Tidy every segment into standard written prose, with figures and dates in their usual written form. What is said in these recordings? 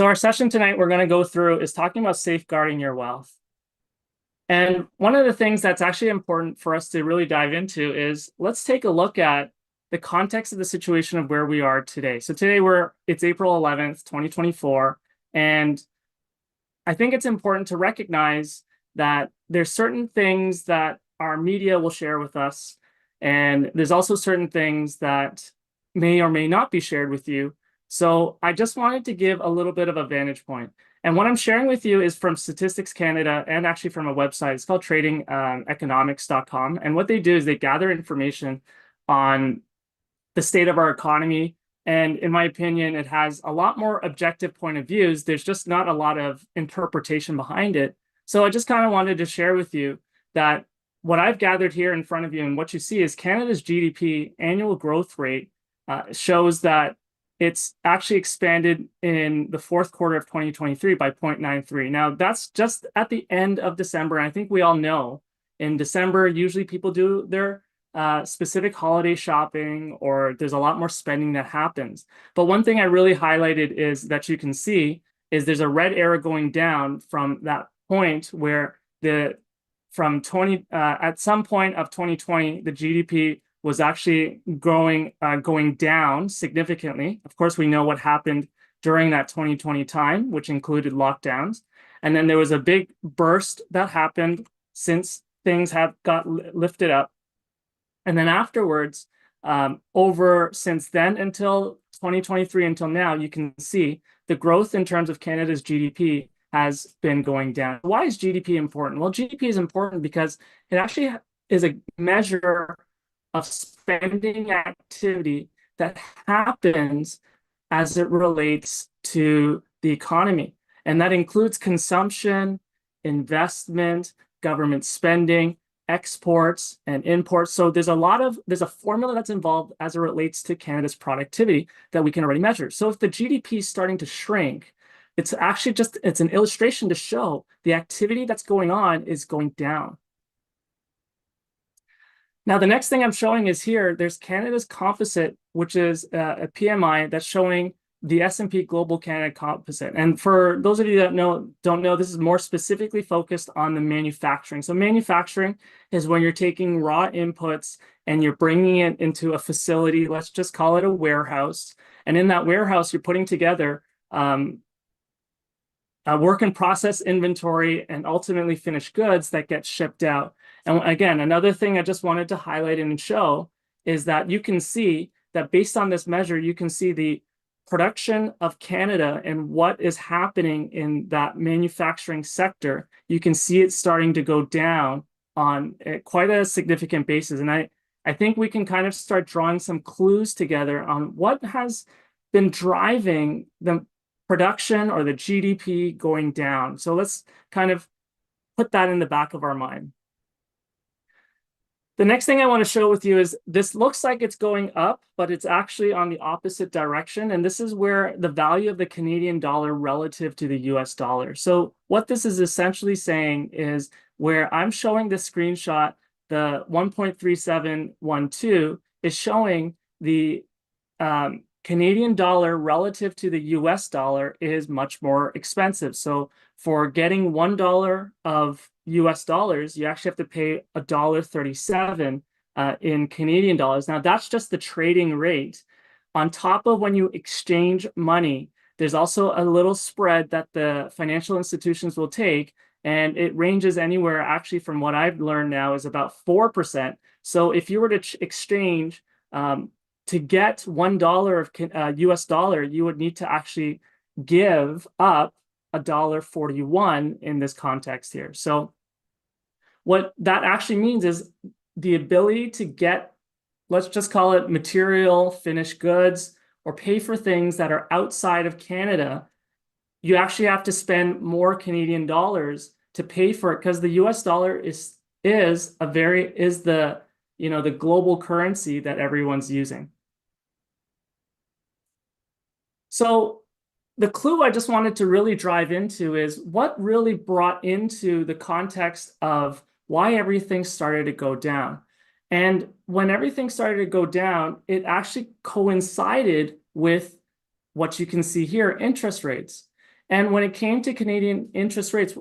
So our session tonight we're going to go through is talking about safeguarding your wealth. And one of the things that's actually important for us to really dive into is let's take a look at the context of the situation of where we are today. So today it's April 11th, 2024. And I think it's important to recognize that there's certain things that our media will share with us. And there's also certain things that may or may not be shared with you. So I just wanted to give a little bit of a vantage point. And what I'm sharing with you is from Statistics Canada and actually from a website. It's called tradingeconomics.com. And what they do is they gather information on the state of our economy. And in my opinion, it has a lot more objective point of views. There's just not a lot of interpretation behind it. So I just kind of wanted to share with you that what I've gathered here in front of you and what you see is Canada's GDP annual growth rate shows that it's actually expanded in the fourth quarter of 2023 by 0.93. Now, that's just at the end of December. And I think we all know in December, usually people do their specific holiday shopping, or there's a lot more spending that happens. But one thing I really highlighted is that you can see is there's a red arrow going down from that point where at some point of 2020, the GDP was actually going down significantly. Of course, we know what happened during that 2020 time, which included lockdowns. And then there was a big burst that happened since things have got lifted up. And then afterwards, since then until 2023 until now, you can see the growth in terms of Canada's GDP has been going down. Why is GDP important? Well, GDP is important because it actually is a measure of spending activity that happens as it relates to the economy. And that includes consumption, investment, government spending, exports, and imports. So there's a formula that's involved as it relates to Canada's productivity that we can already measure. So if the GDP is starting to shrink, it's an illustration to show the activity that's going on is going down. Now, the next thing I'm showing is here, there's Canada's composite, which is a PMI that's showing the S&P Global Canada Composite. And for those of you that don't know, this is more specifically focused on the manufacturing. So manufacturing is when you're taking raw inputs and you're bringing it into a facility, let's just call it a warehouse. And in that warehouse, you're putting together a work in process inventory and ultimately finished goods that get shipped out. And again, another thing I just wanted to highlight and show is that you can see that based on this measure, you can see the production of Canada and what is happening in that manufacturing sector. You can see it starting to go down on quite a significant basis. And I think we can kind of start drawing some clues together on what has been driving the production or the GDP going down. So let's kind of put that in the back of our mind. The next thing I want to show with you is this looks like it's going up, but it's actually on the opposite direction. And this is where the value of the Canadian dollar relative to the US dollar. So what this is essentially saying is where I'm showing this screenshot, the 1.3712 is showing the Canadian dollar relative to the US dollar is much more expensive. So for getting $1 of US dollars, you actually have to pay $1.37 in Canadian dollars. Now, that's just the trading rate. On top of when you exchange money, there's also a little spread that the financial institutions will take, and it ranges anywhere, actually, from what I've learned now, is about 4%. So if you were to exchange to get $1 of US dollar, you would need to actually give up $1.41 in this context here. So what that actually means is the ability to get, let's just call it material, finished goods, or pay for things that are outside of Canada. You actually have to spend more Canadian dollars to pay for it because the US dollar is the global currency that everyone's using. So the clue I just wanted to really drive into is what really brought into the context of why everything started to go down. And when everything started to go down, it actually coincided with what you can see here, interest rates. And when it came to Canadian interest rates,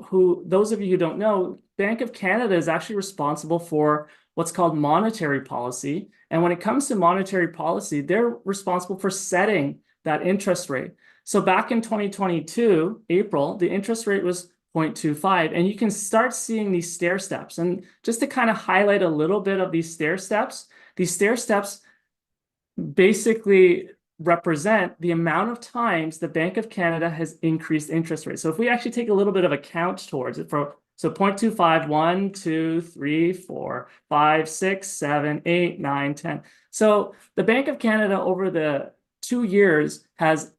those of you who don't know, Bank of Canada is actually responsible for what's called monetary policy. And when it comes to monetary policy, they're responsible for setting that interest rate. So back in 2022, April, the interest rate was 0.25, and you can start seeing these stair steps. And just to kind of highlight a little bit of these stair steps basically represent the amount of times the Bank of Canada has increased interest rates. So if we actually take a little bit of a count towards it, so 0.25, 1, 2, 3, 4, 5, 6, 7, 8, 9, 10. So the Bank of Canada over the 2 years has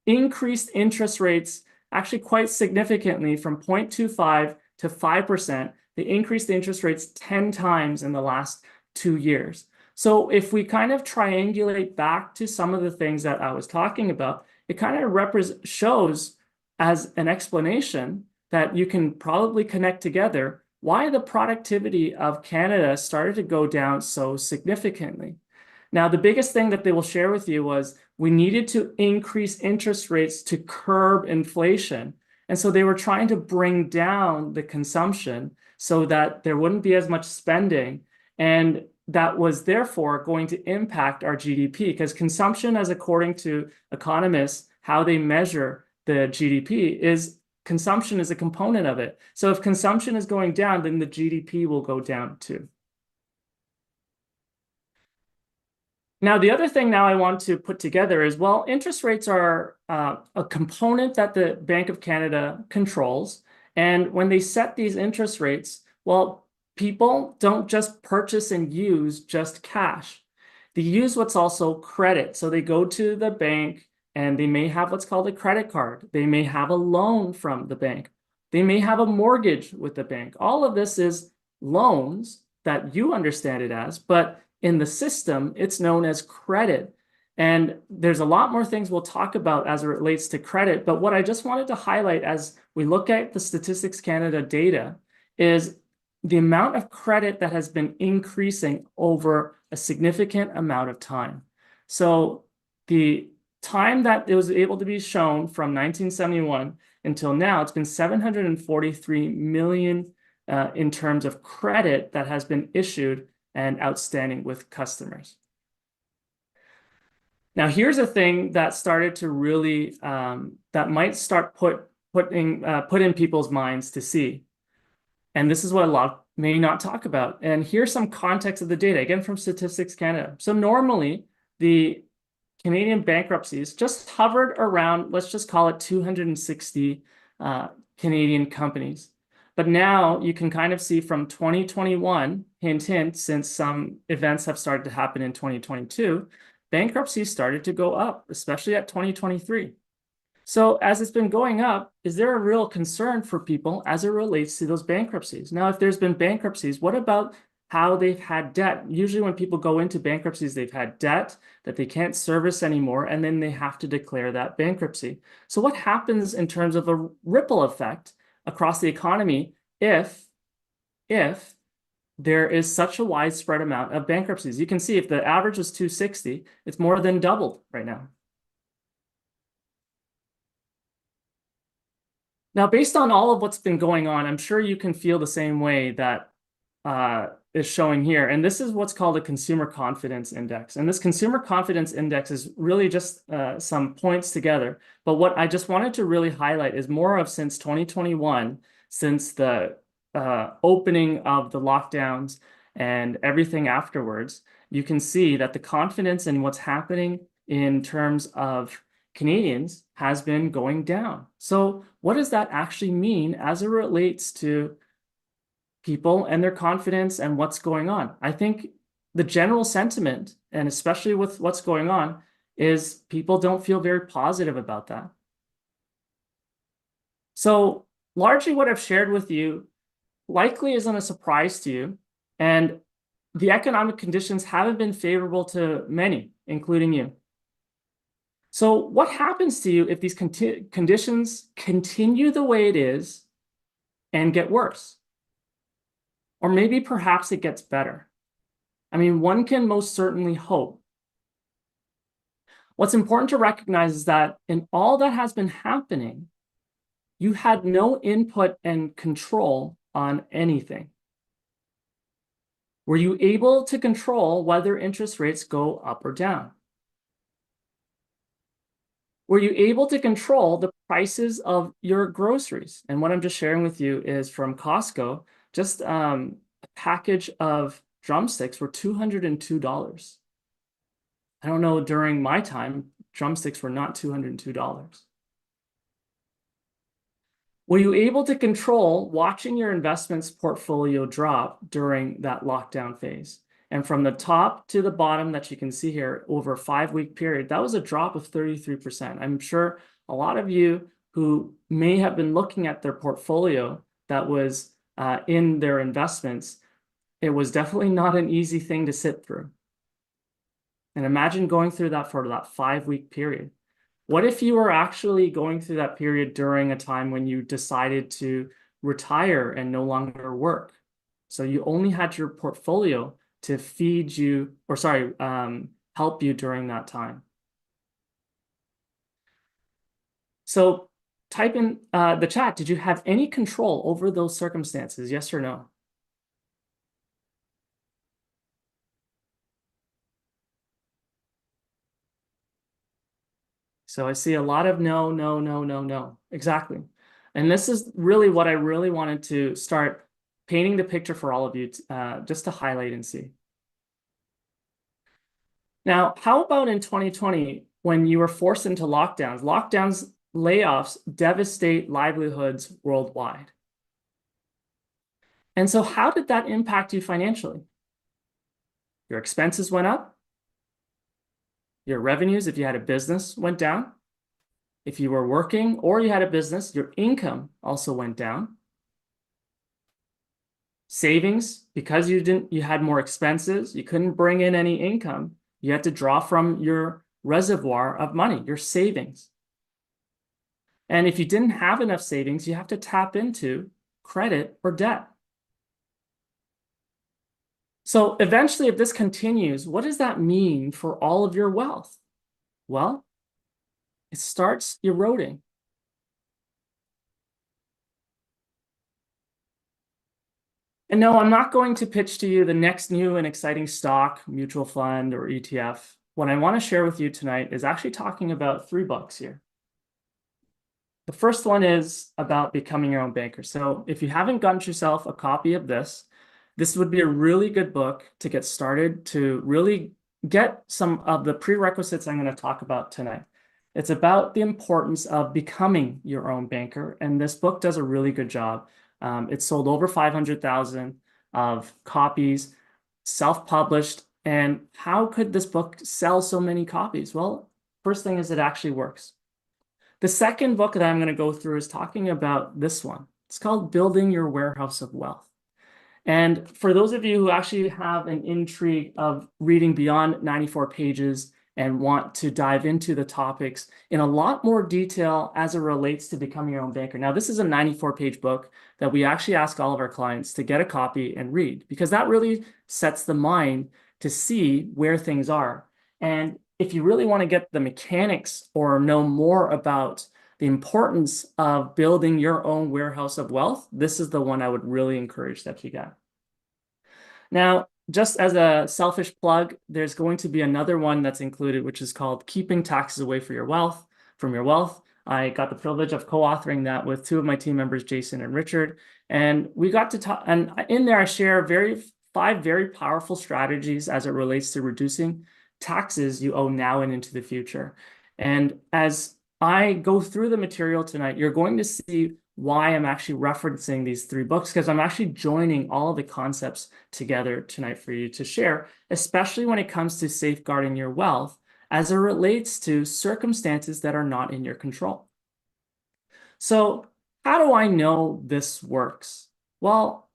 increased interest rates actually quite significantly from 0.25 to 5%. They increased interest rates 10 times in the last 2 years. So if we kind of triangulate back to some of the things that I was talking about, it kind of shows as an explanation that you can probably connect together why the productivity of Canada started to go down so significantly. Now, the biggest thing that they will share with you was we needed to increase interest rates to curb inflation. And so they were trying to bring down the consumption so that there wouldn't be as much spending. And that was therefore going to impact our GDP, because consumption, as according to economists, how they measure the GDP is consumption is a component of it. So if consumption is going down, then the GDP will go down too. Now, the other thing now I want to put together is, well, interest rates are a component that the Bank of Canada controls. And when they set these interest rates, well, people don't just purchase and use just cash. They use what's also credit. So they go to the bank and they may have what's called a credit card. They may have a loan from the bank. They may have a mortgage with the bank. All of this is loans that you understand it as, but in the system, it's known as credit. And there's a lot more things we'll talk about as it relates to credit. But what I just wanted to highlight as we look at the Statistics Canada data is the amount of credit that has been increasing over a significant amount of time. So the time that it was able to be shown from 1971 until now, it's been 743 million in terms of credit that has been issued and outstanding with customers. Now, here's a thing that started to really, that might start put in people's minds to see. And this is what a lot may not talk about. And here's some context of the data, again, from Statistics Canada. So normally, the Canadian bankruptcies just hovered around, let's just call it 260 Canadian companies. But now you can kind of see from 2021, hint, hint, since some events have started to happen in 2022, bankruptcies started to go up, especially at 2023. So as it's been going up, is there a real concern for people as it relates to those bankruptcies? Now, if there's been bankruptcies, what about how they've had debt? Usually when people go into bankruptcies, they've had debt that they can't service anymore, and then they have to declare that bankruptcy. So what happens in terms of a ripple effect across the economy if there is such a widespread amount of bankruptcies? You can see if the average was 260, it's more than doubled right now. Now, based on all of what's been going on, I'm sure you can feel the same way that is showing here. And this is what's called a consumer confidence index. And this consumer confidence index is really just some points together. But what I just wanted to really highlight is more of since 2021, since the opening of the lockdowns and everything afterwards, you can see that the confidence in what's happening in terms of Canadians has been going down. So what does that actually mean as it relates to people and their confidence and what's going on? I think the general sentiment, and especially with what's going on, is people don't feel very positive about that. So largely what I've shared with you likely isn't a surprise to you, and the economic conditions haven't been favorable to many, including you. So what happens to you if these conditions continue the way it is and get worse? Or maybe perhaps it gets better. I mean, one can most certainly hope. What's important to recognize is that in all that has been happening, You had no input and control on anything. Were you able to control whether interest rates go up or down? Were you able to control the prices of your groceries? And what I'm just sharing with you is from Costco, just a package of drumsticks were $202. I don't know, during my time, drumsticks were not $202. Were you able to control watching your investments portfolio drop during that lockdown phase? And from the top to the bottom that you can see here over a 5-week period, that was a drop of 33%. I'm sure a lot of you who may have been looking at their portfolio that was in their investments, it was definitely not an easy thing to sit through. And imagine going through that for that 5-week period. What if you were actually going through that period during a time when you decided to retire and no longer work? So you only had your portfolio to feed you, or sorry, help you during that time. So type in the chat, did you have any control over those circumstances? Yes or no? So I see a lot of no, no, no, no, no. Exactly. And this is really what I really wanted to start painting the picture for all of you, just to highlight and see. Now, how about in 2020 when you were forced into lockdowns? Lockdowns, layoffs devastate livelihoods worldwide. And so how did that impact you financially? Your expenses went up. Your revenues, if you had a business, went down. If you were working or you had a business, your income also went down. Savings, because you had more expenses, you couldn't bring in any income. You had to draw from your reservoir of money, your savings. And if you didn't have enough savings, you have to tap into credit or debt. So eventually, if this continues, what does that mean for all of your wealth? Well, it starts eroding. And no, I'm not going to pitch to you the next new and exciting stock, mutual fund, or ETF. What I want to share with you tonight is actually talking about 3 books here. The first one is about becoming your own banker. So if you haven't gotten yourself a copy of this, this would be a really good book to get started, to really get some of the prerequisites I'm going to talk about tonight. It's about the importance of becoming your own banker, and this book does a really good job. It's sold over 500,000 of copies, self-published. And how could this book sell so many copies? Well, first thing is it actually works. The second book that I'm going to go through is talking about this one. It's called Building Your Warehouse of Wealth. And for those of you who actually have an intrigue of reading beyond 94 pages and want to dive into the topics in a lot more detail as it relates to becoming your own banker. Now, this is a 94-page book that we actually ask all of our clients to get a copy and read, because that really sets the mind to see where things are. And if you really want to get the mechanics or know more about the importance of building your own warehouse of wealth, this is the one I would really encourage that you get. Now, just as a selfish plug, there's going to be another one that's included, which is called Keeping Taxes Away from Your Wealth. I got the privilege of co-authoring that with 2 of my team members, Jason and Richard. And we got to talk, and in there I share 5 very powerful strategies as it relates to reducing taxes you owe now and into the future. And as I go through the material tonight, you're going to see why I'm actually referencing these 3 books, because I'm actually joining all of the concepts together tonight for you to share, especially when it comes to safeguarding your wealth as it relates to circumstances that are not in your control. So how do I know this works? Well,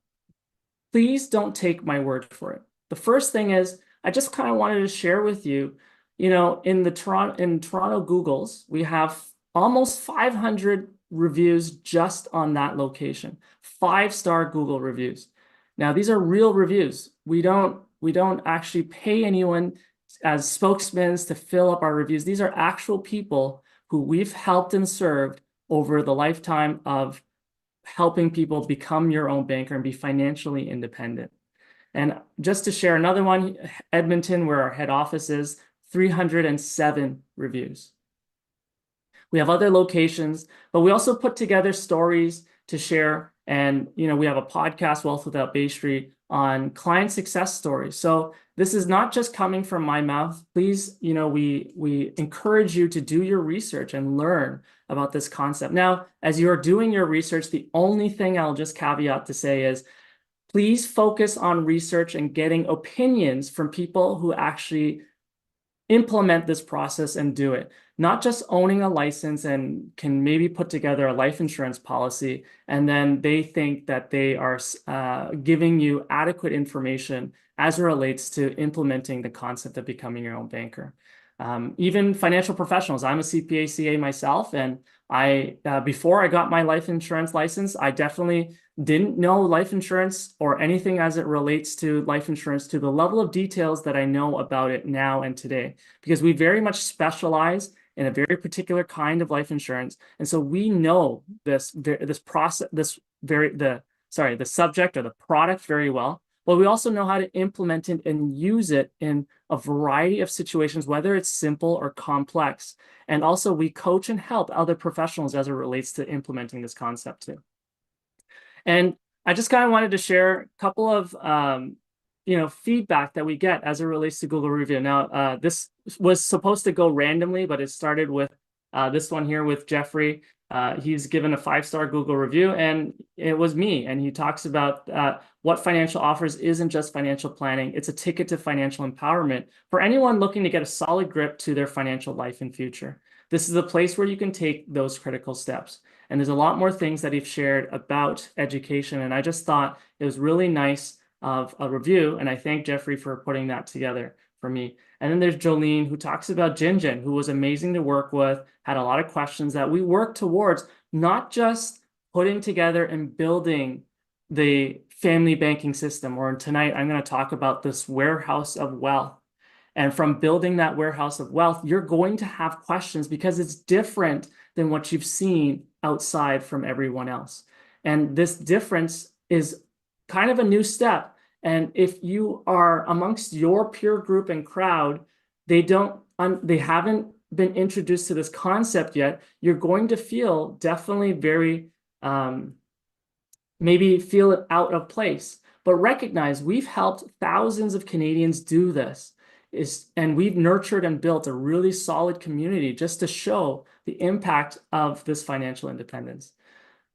please don't take my word for it. The first thing is, I just kind of wanted to share with you, in Toronto Googles, we have almost 500 reviews just on that location, 5-star Google reviews. Now, these are real reviews. We don't actually pay anyone as spokesmen to fill up our reviews. These are actual people who we've helped and served over the lifetime of helping people become your own banker and be financially independent. And just to share another one, Edmonton, where our head office is, 307 reviews. We have other locations, but we also put together stories to share. And, we have a podcast, Wealth Without Bay Street, on client success stories. So this is not just coming from my mouth. Please, we encourage you to do your research and learn about this concept. Now, as you're doing your research, the only thing I'll just caveat to say is, please focus on research and getting opinions from people who actually implement this process and do it. Not just owning a license and can maybe put together a life insurance policy, and then they think that they are giving you adequate information as it relates to implementing the concept of becoming your own banker. Even financial professionals, I'm a CPA CA myself, and before I got my life insurance license, I definitely didn't know life insurance or anything as it relates to life insurance to the level of details that I know about it now and today, because we very much specialize in a very particular kind of life insurance. And so we know the subject or the product very well, but we also know how to implement it and use it in a variety of situations, whether it's simple or complex. And also we coach and help other professionals as it relates to implementing this concept too. And I just kind of wanted to share a couple of feedback that we get as it relates to Google review. Now, this was supposed to go randomly, but it started with this one here with Jeffrey. He's given a 5-star Google review, and it was me. And he talks about what financial offers isn't just financial planning. It's a ticket to financial empowerment for anyone looking to get a solid grip to their financial life and future. This is a place where you can take those critical steps. And there's a lot more things that he's shared about education. And I just thought it was really nice of a review. And I thank Jeffrey for putting that together for me. And then there's Jolene, who talks about Jinjin, who was amazing to work with, had a lot of questions that we work towards, not just putting together and building the family banking system, or tonight I'm going to talk about this warehouse of wealth. And from building that warehouse of wealth, you're going to have questions because it's different than what you've seen outside from everyone else. And this difference is kind of a new step. And if you are amongst your peer group and crowd, they haven't been introduced to this concept yet, you're going to feel definitely very, maybe feel it out of place. But recognize we've helped thousands of Canadians do this. And we've nurtured and built a really solid community just to show the impact of this financial independence.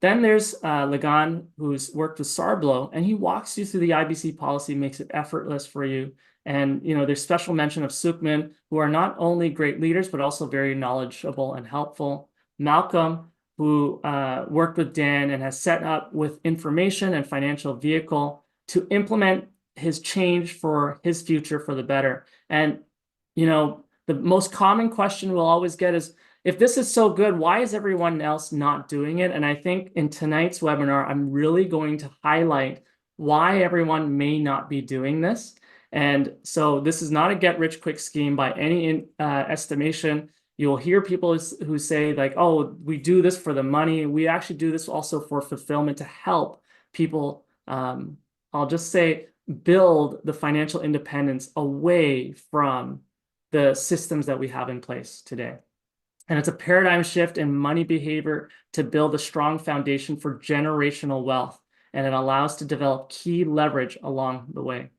Then there's Lagan, who's worked with Sarblo, and he walks you through the IBC policy, makes it effortless for you. And there's special mention of Sukhman, who are not only great leaders, but also very knowledgeable and helpful. Malcolm, who worked with Dan and has set up with information and financial vehicle to implement his change for his future for the better. And, the most common question we'll always get is, if this is so good, why is everyone else not doing it? And I think in tonight's webinar, I'm really going to highlight why everyone may not be doing this. And so this is not a get-rich-quick scheme by any estimation. You'll hear people who say like, oh, we do this for the money. We actually do this also for fulfillment to help people, I'll just say, build the financial independence away from the systems that we have in place today. And it's a paradigm shift in money behavior to build a strong foundation for generational wealth. And it allows to develop key leverage along the way.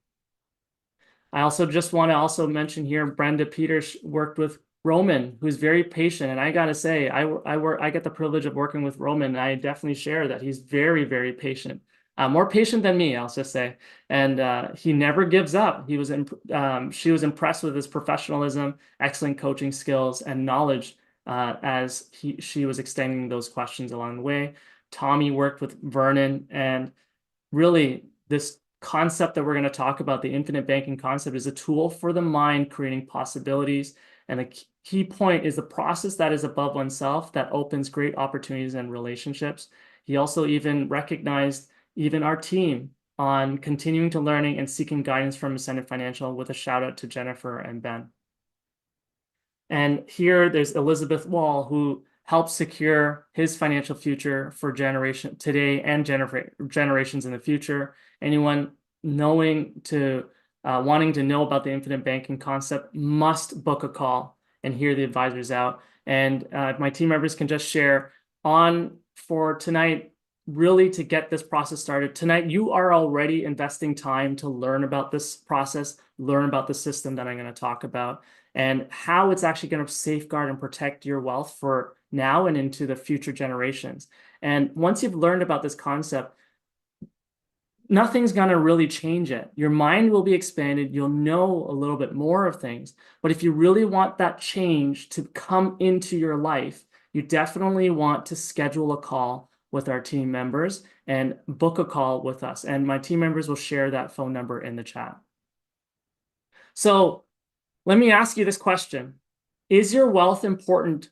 I also just want to also mention here, Brenda Peters worked with Roman, who's very patient. And I got to say, I get the privilege of working with Roman, and I definitely share that he's very, very patient. More patient than me, I'll just say. And he never gives up. She was impressed with his professionalism, excellent coaching skills, and knowledge as she was extending those questions along the way. Tommy worked with Vernon, and really this concept that we're going to talk about, the infinite banking concept, is a tool for the mind creating possibilities. And the key point is the process that is above oneself that opens great opportunities and relationships. He also even recognized even our team on continuing to learning and seeking guidance from Ascendant Financial, with a shout out to Jennifer and Ben. And here there's Elizabeth Wall, who help secure his financial future for generation today and generations in the future. Anyone wanting to know about the infinite banking concept must book a call and hear the advisors out. And my team members can just share on for tonight, really to get this process started. Tonight, you are already investing time to learn about this process, learn about the system that I'm going to talk about, and how it's actually going to safeguard and protect your wealth for now and into the future generations. And once you've learned about this concept, nothing's going to really change it. Your mind will be expanded. You'll know a little bit more of things. But if you really want that change to come into your life, you definitely want to schedule a call with our team members and book a call with us. And my team members will share that phone number in the chat. So let me ask you this question. Is your wealth important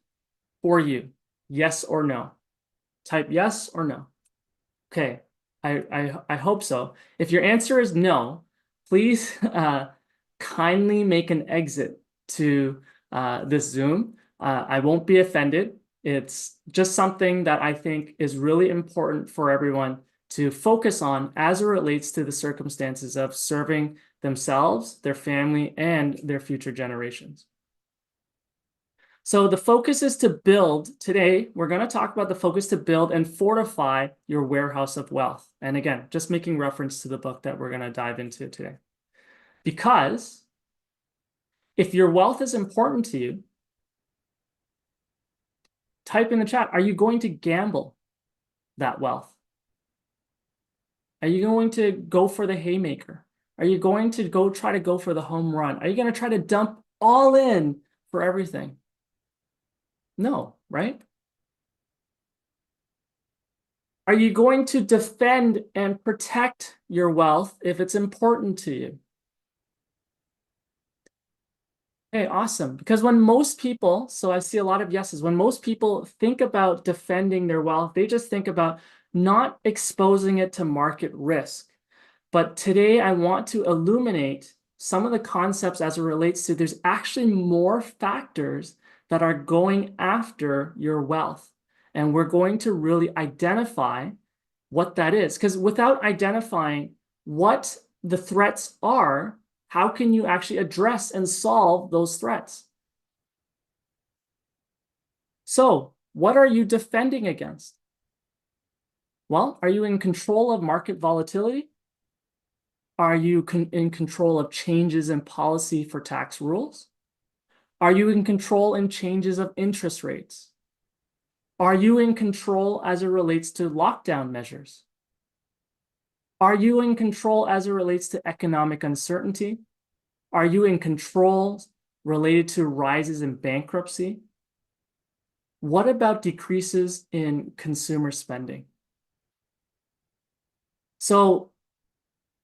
for you? Yes or no? Type yes or no. Okay, I hope so. If your answer is no, please kindly make an exit to this Zoom. I won't be offended. It's just something that I think is really important for everyone to focus on as it relates to the circumstances of serving themselves, their family, and their future generations. So the focus is to build. Today, we're going to talk about the focus to build and fortify your warehouse of wealth. And again, just making reference to the book that we're going to dive into today. Because if your wealth is important to you, type in the chat, are you going to gamble that wealth? Are you going to go for the haymaker? Are you going to try to go for the home run? Are you going to try to dump all in for everything? No, right? Are you going to defend and protect your wealth if it's important to you? Okay, awesome. Because when most people, so I see a lot of yeses, when most people think about defending their wealth, they just think about not exposing it to market risk. But today I want to illuminate some of the concepts as it relates to there's actually more factors that are going after your wealth. And we're going to really identify what that is. Because without identifying what the threats are, how can you actually address and solve those threats? So, what are you defending against? Well, are you in control of market volatility? Are you in control of changes in policy for tax rules? Are you in control in changes of interest rates? Are you in control as it relates to lockdown measures? Are you in control as it relates to economic uncertainty? Are you in control related to rises in bankruptcy? What about decreases in consumer spending? So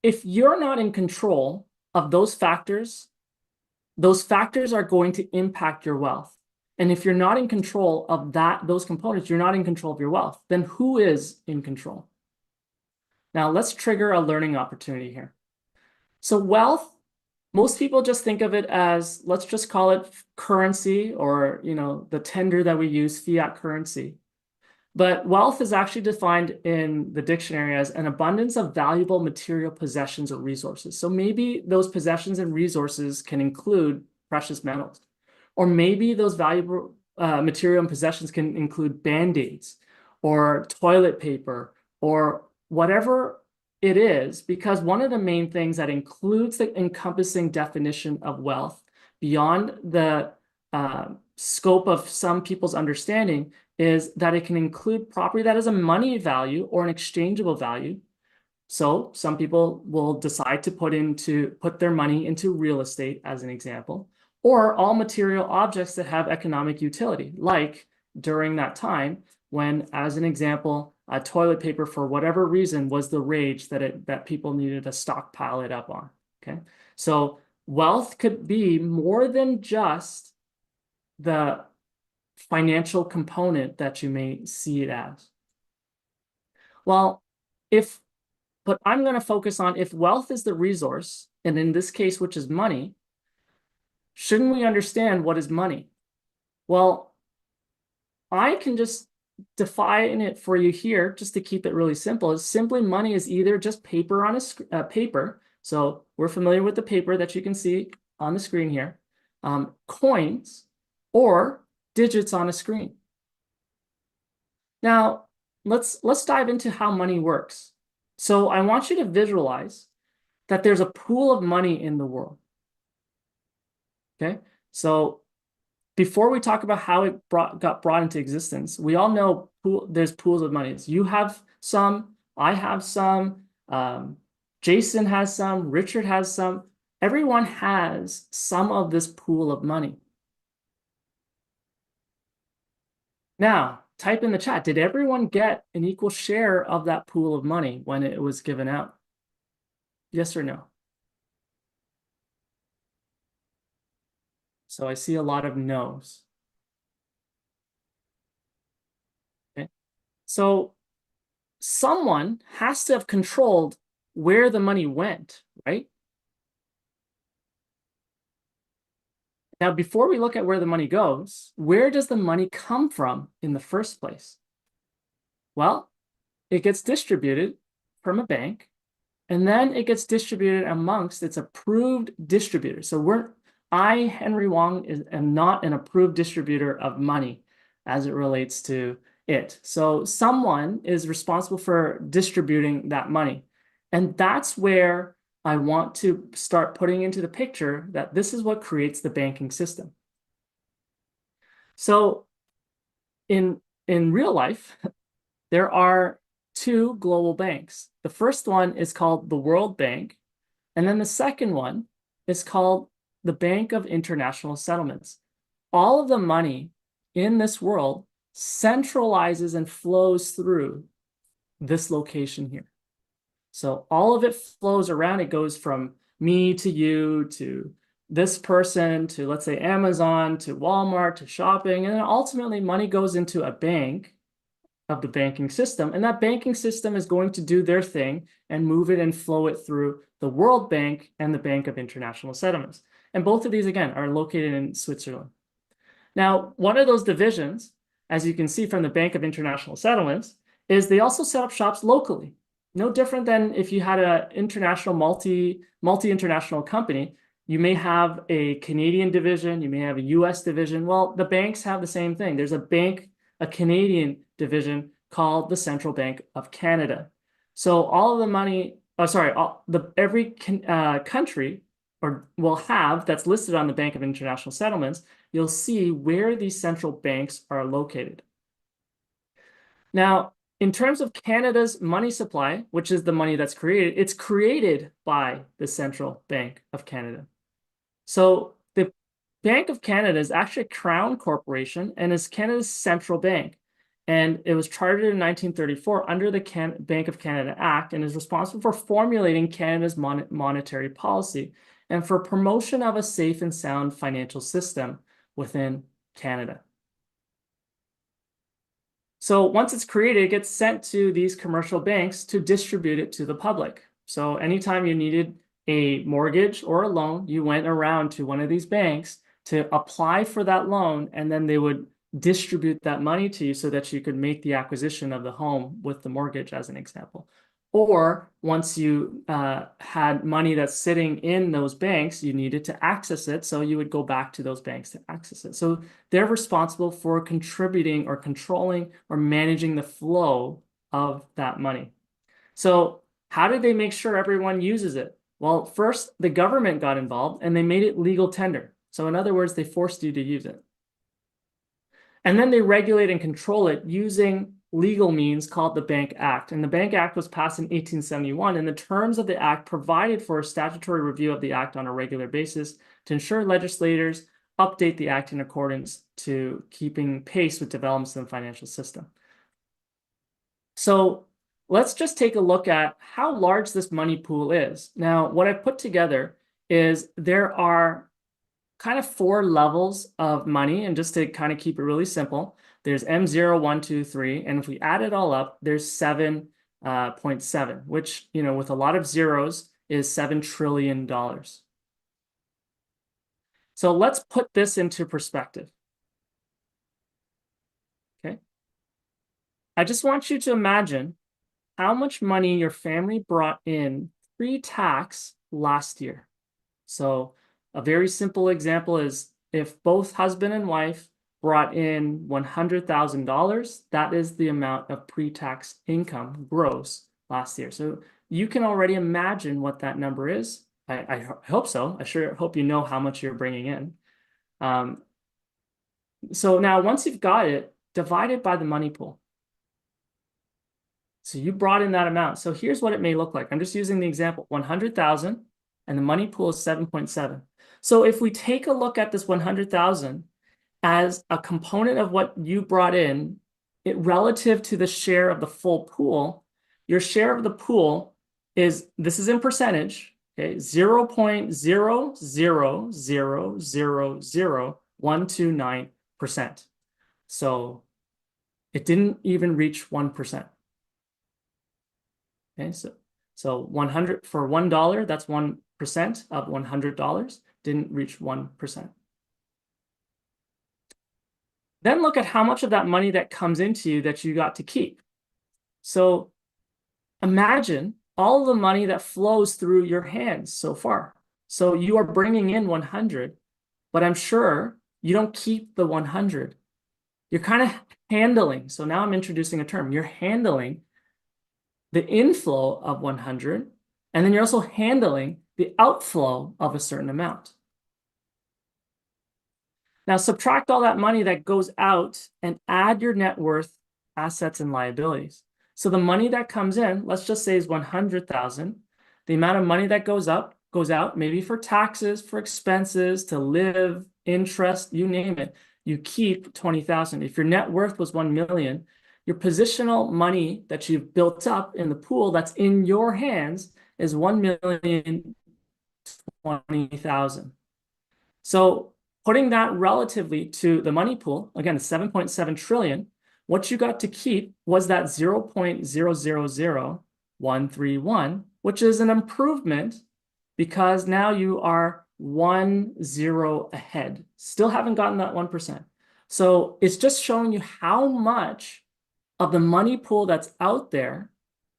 if you're not in control of those factors are going to impact your wealth. And if you're not in control of those components, you're not in control of your wealth. Then who is in control? Now let's trigger a learning opportunity here. So wealth, most people just think of it as, let's just call it currency, or the tender that we use, fiat currency. But wealth is actually defined in the dictionary as an abundance of valuable material possessions or resources. So maybe those possessions and resources can include precious metals, or maybe those valuable material and possessions can include Band-Aids or toilet paper or whatever it is, because one of the main things that includes the encompassing definition of wealth beyond the scope of some people's understanding is that it can include property that has a money value or an exchangeable value. So some people will decide to put their money into real estate, as an example, or all material objects that have economic utility, like during that time when, as an example, toilet paper, for whatever reason, was the rage that people needed to stockpile it up on. Okay, so wealth could be more than just the financial component that you may see it as. Well, but I'm going to focus on, if wealth is the resource, and in this case, which is money, shouldn't we understand what is money? Well, I can just define it for you here, just to keep it really simple. Is simply money is either just paper on a paper. So we're familiar with the paper that you can see on the screen here, coins, or digits on a screen. Now, let's dive into how money works. So I want you to visualize that there's a pool of money in the world. Okay, so before we talk about how it got brought into existence, we all know there's pools of money. You have some, I have some, Jason has some, Richard has some. Everyone has some of this pool of money. Now, type in the chat, did everyone get an equal share of that pool of money when it was given out? Yes or no? So I see a lot of no's. Okay. So someone has to have controlled where the money went, right? Now, before we look at where the money goes, where does the money come from in the first place? Well, it gets distributed from a bank, and then it gets distributed amongst its approved distributors. So I, Henry Wong, am not an approved distributor of money as it relates to it. So someone is responsible for distributing that money. And that's where I want to start putting into the picture that this is what creates the banking system. So in real life, there are two global banks. The first one is called the World Bank, and then the second one is called the Bank of International Settlements. All of the money in this world centralizes and flows through this location here. So all of it flows around. It goes from me to you to this person to, let's say, Amazon to Walmart to shopping. And then ultimately money goes into a bank of the banking system. And that banking system is going to do their thing and move it and flow it through the World Bank and the Bank of International Settlements. And both of these, again, are located in Switzerland. Now, one of those divisions, as you can see from the Bank of International Settlements, is they also set up shops locally. No different than if you had an international multi-international company. You may have a Canadian division, you may have a US division. Well, the banks have the same thing. There's a Canadian division called the Central Bank of Canada. So all of the money, every country will have that's listed on the Bank of International Settlements, you'll see where these central banks are located. Now, in terms of Canada's money supply, which is the money that's created, it's created by the Central Bank of Canada. So the Bank of Canada is actually a crown corporation and is Canada's central bank. And it was chartered in 1934 under the Bank of Canada Act and is responsible for formulating Canada's monetary policy and for promotion of a safe and sound financial system within Canada. So once it's created, it gets sent to these commercial banks to distribute it to the public. So anytime you needed a mortgage or a loan, you went around to one of these banks to apply for that loan, and then they would distribute that money to you so that you could make the acquisition of the home with the mortgage, as an example. Or once you had money that's sitting in those banks, you needed to access it. So you would go back to those banks to access it. So they're responsible for contributing or controlling or managing the flow of that money. So how did they make sure everyone uses it? Well, first, the government got involved and they made it legal tender. So in other words, they forced you to use it. And then they regulate and control it using legal means called the Bank Act. And the Bank Act was passed in 1871, and the terms of the act provided for a statutory review of the act on a regular basis to ensure legislators update the act in accordance to keeping pace with developments in the financial system. So let's just take a look at how large this money pool is. Now, what I've put together is there are kind of 4 levels of money, and just to kind of keep it really simple, there's M0, 1, 2, 3, and if we add it all up, there's 7.7, which, with a lot of zeros, is $7 trillion. So let's put this into perspective. I just want you to imagine how much money your family brought in pre-tax last year. So a very simple example is if both husband and wife brought in $100,000, that is the amount of pre-tax income gross last year. So you can already imagine what that number is. I hope so. I sure hope you know how much you're bringing in. So now once you've got it, divide it by the money pool. So you brought in that amount. So here's what it may look like. I'm just using the example, 100,000 and the money pool is 7.7. So if we take a look at this 100,000 as a component of what you brought in, it relative to the share of the full pool, your share of the pool is, this is in percentage, okay, 0.0000129%. So it didn't even reach 1%. Okay, so 100 for $1, that's 1% of $100, didn't reach 1%. Then look at how much of that money that comes into you that you got to keep. So imagine all the money that flows through your hands so far. So you are bringing in 100, but I'm sure you don't keep the 100. You're kind of handling. So now I'm introducing a term. You're handling the inflow of 100, and then you're also handling the outflow of a certain amount. Now subtract all that money that goes out and add your net worth, assets, and liabilities. So the money that comes in, let's just say is 100,000. The amount of money that goes out, maybe for taxes, for expenses, to live, interest, you name it. You keep 20,000. If your net worth was 1 million, your positional money that you've built up in the pool that's in your hands is 1,020,000. So putting that relatively to the money pool, again, 7.7 trillion, what you got to keep was that 0.000131, which is an improvement because now you are 1-0 ahead. Still haven't gotten that 1%. So it's just showing you how much of the money pool that's out there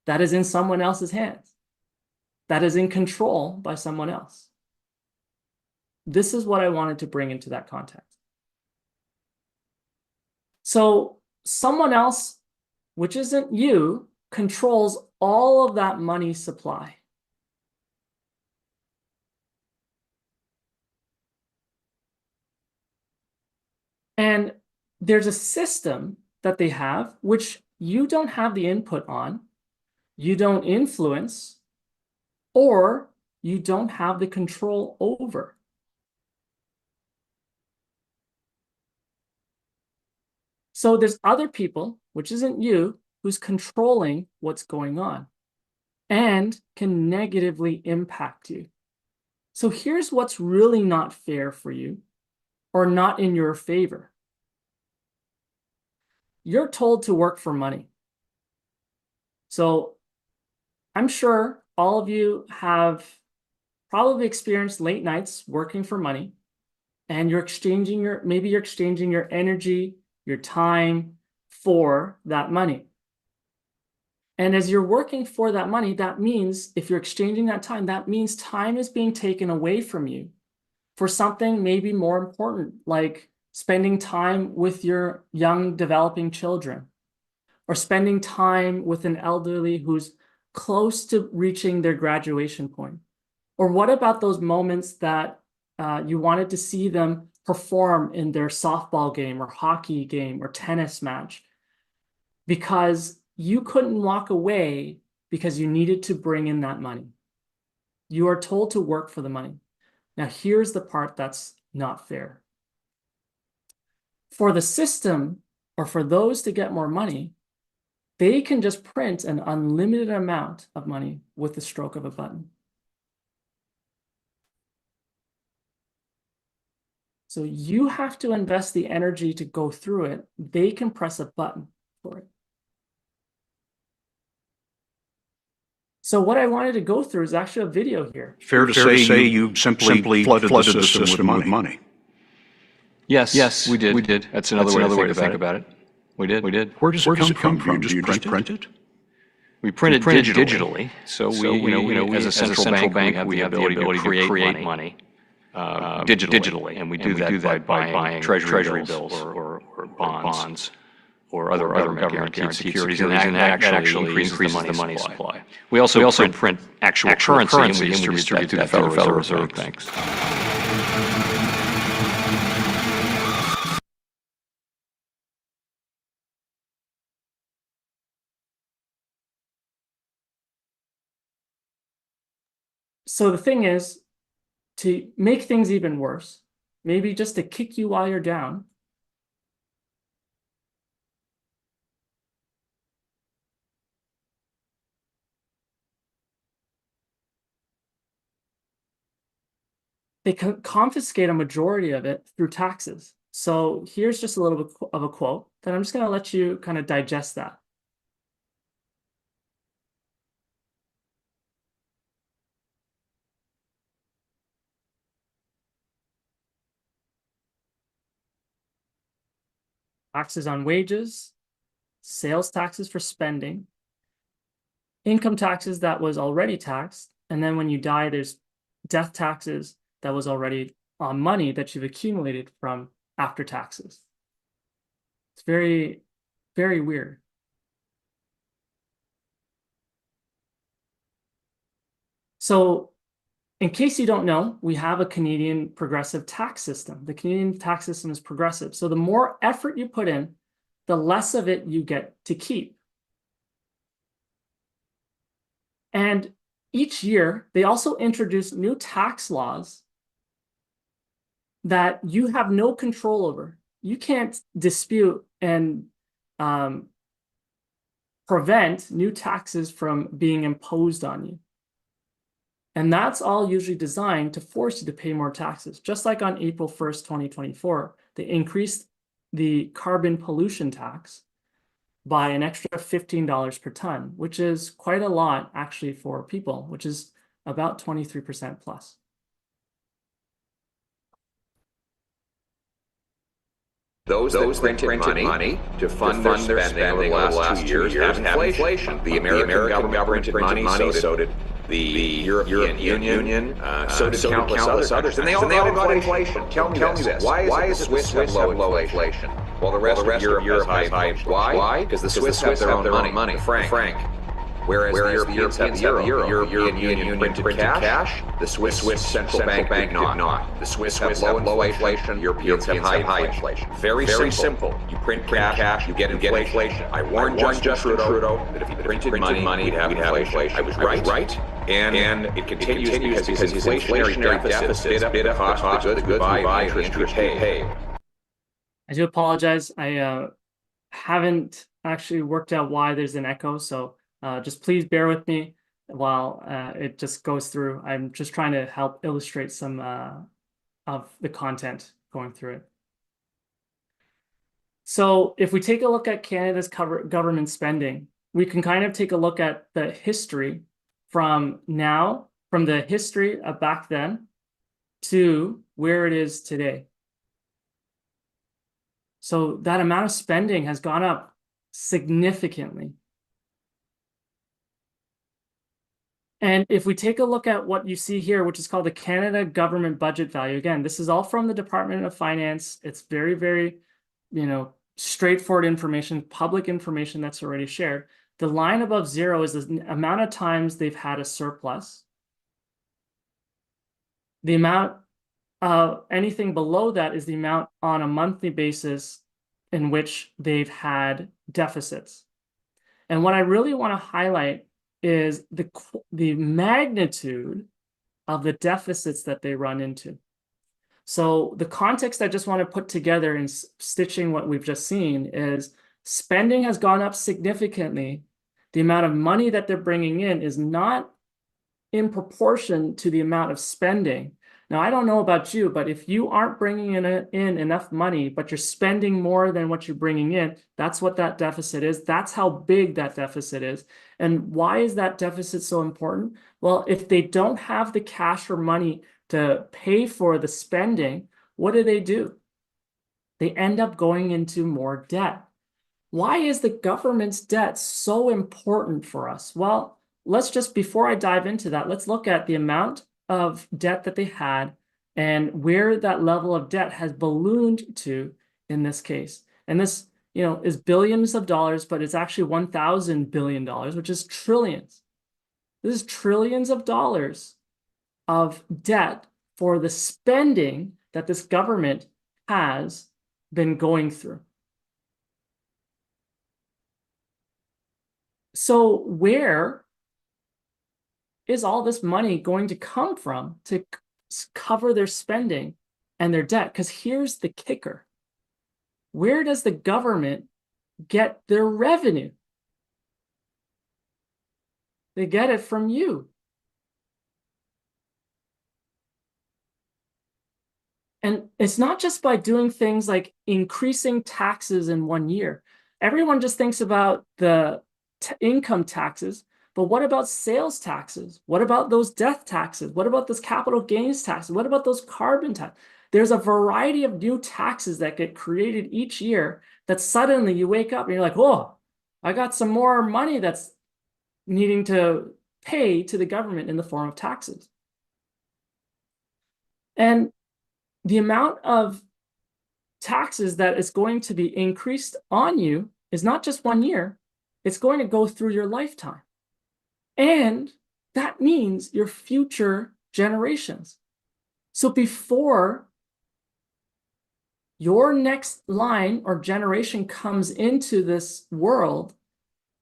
that is in someone else's hands, that is in control by someone else. This is what I wanted to bring into that context. So someone else, which isn't you, controls all of that money supply. And there's a system that they have, which you don't have the input on, you don't influence, or you don't have the control over. So there's other people, which isn't you, who's controlling what's going on and can negatively impact you. So here's what's really not fair for you or not in your favor. You're told to work for money. So I'm sure all of you have probably experienced late nights working for money, and you're exchanging maybe you're exchanging your energy, your time for that money. And as you're working for that money, that means if you're exchanging that means time is being taken away from you for something maybe more important, like spending time with your young developing children, or spending time with an elderly who's close to reaching their graduation point. Or what about those moments that you wanted to see them perform in their softball game or hockey game or tennis match because you couldn't walk away because you needed to bring in that money? You are told to work for the money. Now, here's the part that's not fair. For the system, or for those to get more money, they can just print an unlimited amount of money with the stroke of a button. So you have to invest the energy to go through it. They can press a button for it. So what I wanted to go through is actually a video here. Fair to say you simply flooded the system with money. Yes, we did. That's another way to think about it. We did. Where does it come from? Do you just print it? We print it digitally. So we as a central bank, we have the ability to create money digitally, and we do that by buying treasury bills or bonds or other government-guaranteed securities, and that actually increases the money supply. We also print actual currency, and we distribute to the Federal Reserve banks. So the thing is, to make things even worse, maybe just to kick you while you're down, they confiscate a majority of it through taxes. So here's just a little bit of a quote that I'm just going to let you kind of digest that. Taxes on wages, sales taxes for spending, income taxes that was already taxed, and then when you die, there's death taxes that was already on money that you've accumulated from after taxes. It's very, very weird. So in case you don't know, we have a Canadian progressive tax system. The Canadian tax system is progressive. So the more effort you put in, the less of it you get to keep. And each year, they also introduce new tax laws that you have no control over. You can't dispute and prevent new taxes from being imposed on you. And that's all usually designed to force you to pay more taxes. Just like on April 1st, 2024, they increased the carbon pollution tax by an extra $15 per ton, which is quite a lot actually for people, which is about 23% plus. Those that printed money to fund their spending over the last 2 years have inflation. The American government printed money, so did the European Union, so did countless others. And they all got inflation. Tell me this. Why is the Swiss have low inflation? While the rest of Europe has high inflation. Why? Because the Swiss have their own money, the franc. Whereas the Europeans have the euro. European Union printed cash. The Swiss central bank did not. The Swiss have low inflation. Europeans have high inflation. Very simple. You print cash, you get inflation. I warned Justin Trudeau that if he printed money, we'd have inflation. I was right. And it continues because his inflationary deficits bid up the cost of the goods we buy and the interest we pay. I do apologize. I haven't actually worked out why there's an echo, so just please bear with me while it just goes through. I'm just trying to help illustrate some of the content going through it. So if we take a look at Canada's government spending, we can kind of take a look at the history from the history of back then to where it is today. So that amount of spending has gone up significantly. And if we take a look at what you see here, which is called the Canada Government Budget Value, again, this is all from the Department of Finance. It's very, very, straightforward information, public information that's already shared. The line above zero is the amount of times they've had a surplus. The amount anything below that is the amount on a monthly basis in which they've had deficits. And what I really want to highlight is the magnitude of the deficits that they run into. So the context I just want to put together in stitching what we've just seen is spending has gone up significantly. The amount of money that they're bringing in is not in proportion to the amount of spending. Now, I don't know about you, but if you aren't bringing in enough money, but you're spending more than what you're bringing in, that's what that deficit is. That's how big that deficit is. And why is that deficit so important? Well, if they don't have the cash or money to pay for the spending, what do? They end up going into more debt. why is the government's debt so important for us? Well, let's just, before I dive into that, let's look at the amount of debt that they had and where that level of debt has ballooned to in this case. And this, is billions of dollars, but it's actually $1,000 billion, which is trillions. This is trillions of dollars of debt for the spending that this government has been going through. So where is all this money going to come from to cover their spending and their debt? Because here's the kicker. Where does the government get their revenue? They get it from you. And it's not just by doing things like increasing taxes in 1 year. Everyone just thinks about the income taxes, but what about sales taxes? What about those death taxes? What about those capital gains taxes? What about those carbon taxes? There's a variety of new taxes that get created each year that suddenly you wake up and you're like, oh, I got some more money that's needing to pay to the government in the form of taxes. And the amount of taxes that is going to be increased on you is not just 1 year, it's going to go through your lifetime. And that means your future generations. So before your next line or generation comes into this world,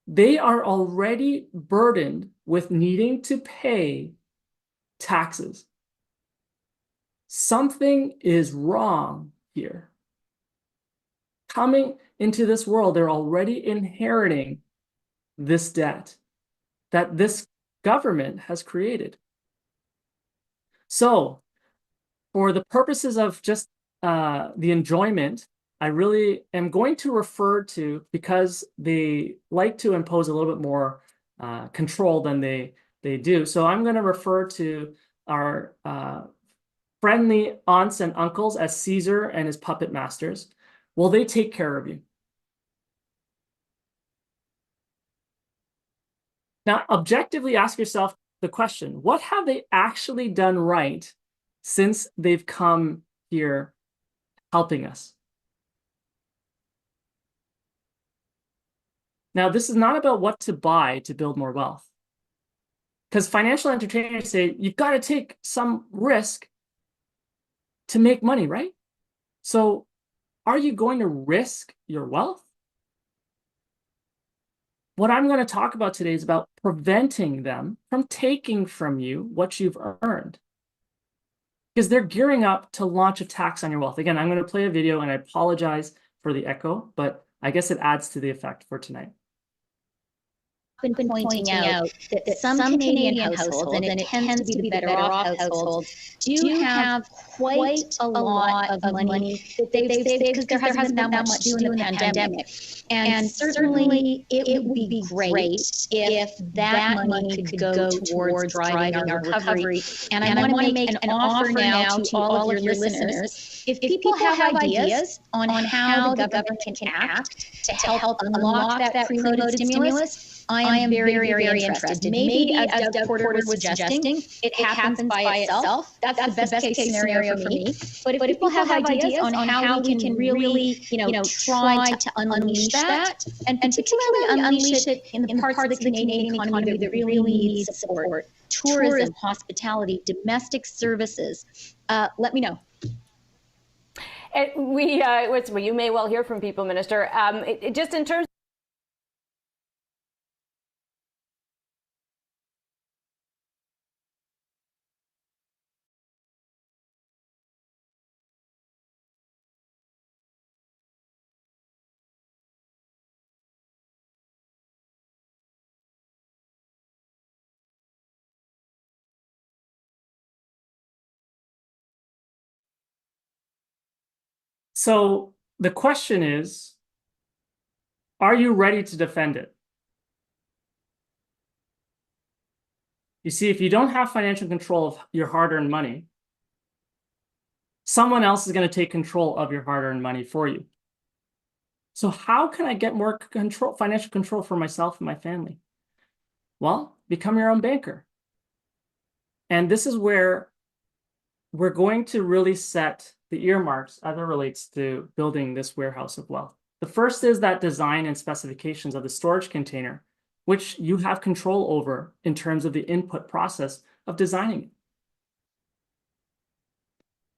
they are already burdened with needing to pay taxes. Something is wrong here. Coming into this world, they're already inheriting this debt that this government has created. So, for the purposes of just the enjoyment, I really am going to refer to, because they like to impose a little bit more control than they do. So I'm going to refer to our friendly aunts and uncles as Caesar and his puppet masters. Will they take care of you? Now, objectively ask yourself the question, what have they actually done right since they've come here helping us? Now, this is not about what to buy to build more wealth. Because financial entertainers say you've got to take some risk to make money, right? So are you going to risk your wealth? What I'm going to talk about today is about preventing them from taking from you what you've earned. Because they're gearing up to launch a tax on your wealth. Again, I'm going to play a video, and I apologize for the echo, but I guess it adds to the effect for tonight. Been pointing out that some Canadian households, and it tends to be the better off households, do have quite a lot of money that they've saved because there hasn't been that much to do in the pandemic. And certainly it would be great if that money could go towards driving our recovery. And I want to make an offer now to all of your listeners. If people have ideas on how the government can act to help unlock that preloaded stimulus, I am very, very interested. Maybe, as Doug Porter was suggesting, it happens by itself. That's the best case scenario for me. But if people have ideas on how we can really, try to unleash that, and particularly unleash it in the parts of the Canadian economy that really need support, tourism, hospitality, domestic services, let me know. You may well hear from people, Minister. Just in terms. So the question is, are you ready to defend it? You see, if you don't have financial control of your hard-earned money, someone else is going to take control of your hard-earned money for you. So how can I get more control, financial control for myself and my family? Well, become your own banker. And this is where we're going to really set the earmarks as it relates to building this warehouse of wealth. The first is that design and specifications of the storage container, which you have control over in terms of the input process of designing it.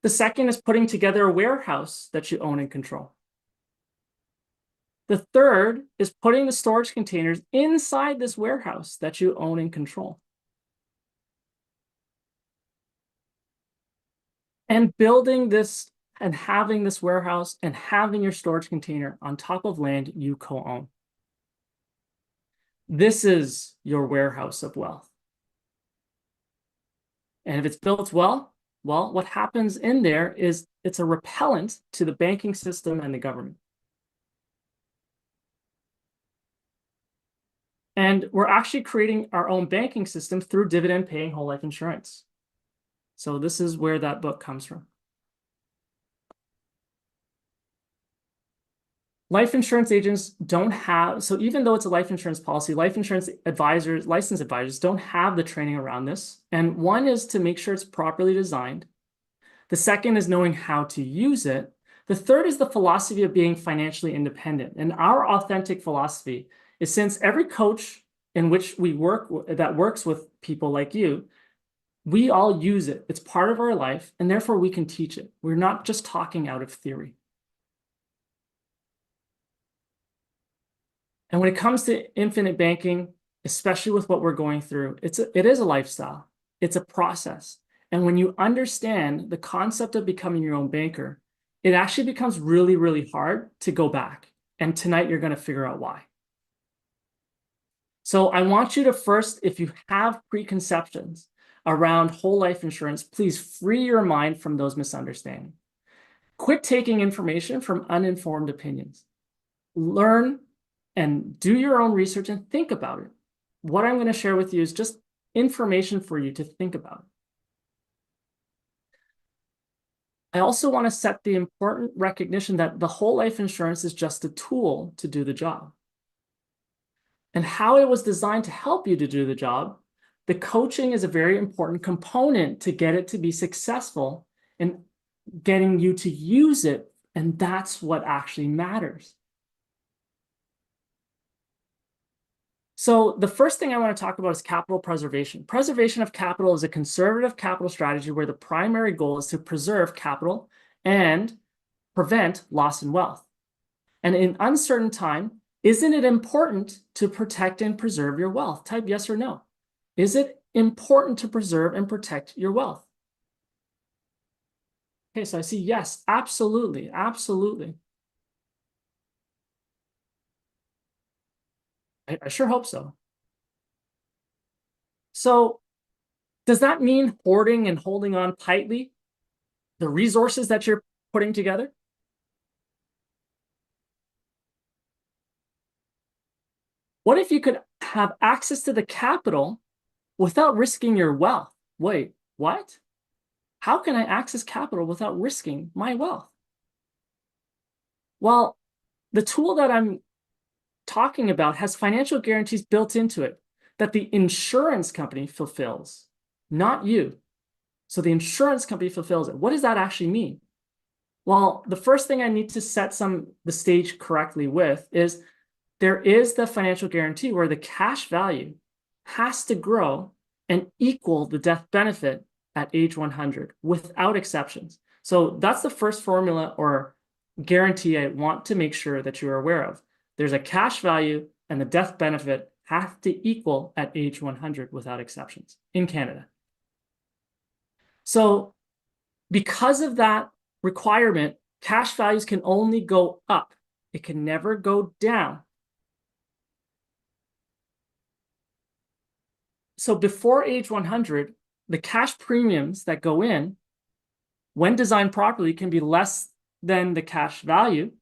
The second is putting together a warehouse that you own and control. The third is putting the storage containers inside this warehouse that you own and control. And building this and having this warehouse and having your storage container on top of land you co-own. This is your warehouse of wealth. And if it's built well, what happens in there is it's a repellent to the banking system and the government. And we're actually creating our own banking system through dividend-paying whole life insurance. So this is where that book comes from. Life insurance agents don't have, so even though it's a life insurance policy, life insurance advisors, licensed advisors don't have the training around this. And one is to make sure it's properly designed. The second is knowing how to use it. The third is the philosophy of being financially independent. And our authentic philosophy is, since every coach in which we work that works with people like you, we all use it. It's part of our life, and therefore we can teach it. We're not just talking out of theory. And when it comes to infinite banking, especially with what we're going through, it is a lifestyle. It's a process. And when you understand the concept of becoming your own banker, it actually becomes really, really hard to go back. And tonight you're going to figure out why. So I want you to first, if you have preconceptions around whole life insurance, please free your mind from those misunderstandings. Quit taking information from uninformed opinions. Learn and do your own research and think about it. What I'm going to share with you is just information for you to think about. I also want to set the important recognition that the whole life insurance is just a tool to do the job. And how it was designed to help you to do the job, the coaching is a very important component to get it to be successful in getting you to use it. And that's what actually matters. So the first thing I want to talk about is capital preservation. Preservation of capital is a conservative capital strategy where the primary goal is to preserve capital and prevent loss in wealth. And in uncertain time, isn't it important to protect and preserve your wealth? Type yes or no. Is it important to preserve and protect your wealth? Okay, so I see yes, absolutely, absolutely. I sure hope so. So does that mean hoarding and holding on tightly the resources that you're putting together? What if you could have access to the capital without risking your wealth? Wait, what? How can I access capital without risking my wealth? Well, the tool that I'm talking about has financial guarantees built into it that the insurance company fulfills, not you. So the insurance company fulfills it. What does that actually mean? Well, the first thing I need to set the stage correctly with is there is the financial guarantee where the cash value has to grow and equal the death benefit at age 100 without exceptions. So that's the first formula or guarantee I want to make sure that you're aware of. There's a cash value and the death benefit have to equal at age 100 without exceptions in Canada. So because of that requirement, cash values can only go up. It can never go down. So before age 100, the cash premiums that go in, when designed properly, can be less than the cash value,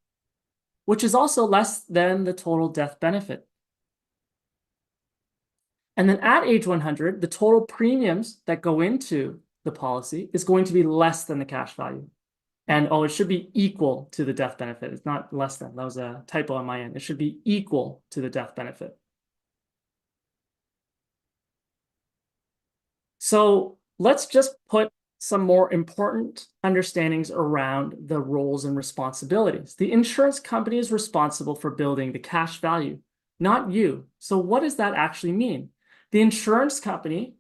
which is also less than the total death benefit. And then at age 100, the total premiums that go into the policy is going to be less than the cash value. And oh, it should be equal to the death benefit. It's not less than. That was a typo on my end. It should be equal to the death benefit. So let's just put some more important understandings around the roles and responsibilities. The insurance company is responsible for building the cash value, not you. So what does that actually mean? The insurance company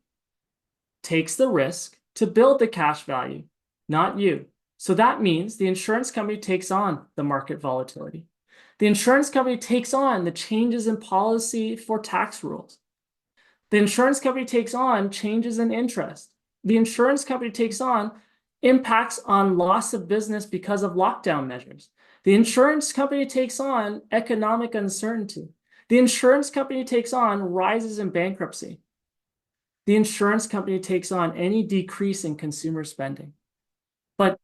takes the risk to build the cash value, not you. So that means the insurance company takes on the market volatility. The insurance company takes on the changes in policy for tax rules. The insurance company takes on changes in interest. The insurance company takes on impacts on loss of business because of lockdown measures. The insurance company takes on economic uncertainty. The insurance company takes on rises in bankruptcy. The insurance company takes on any decrease in consumer spending. But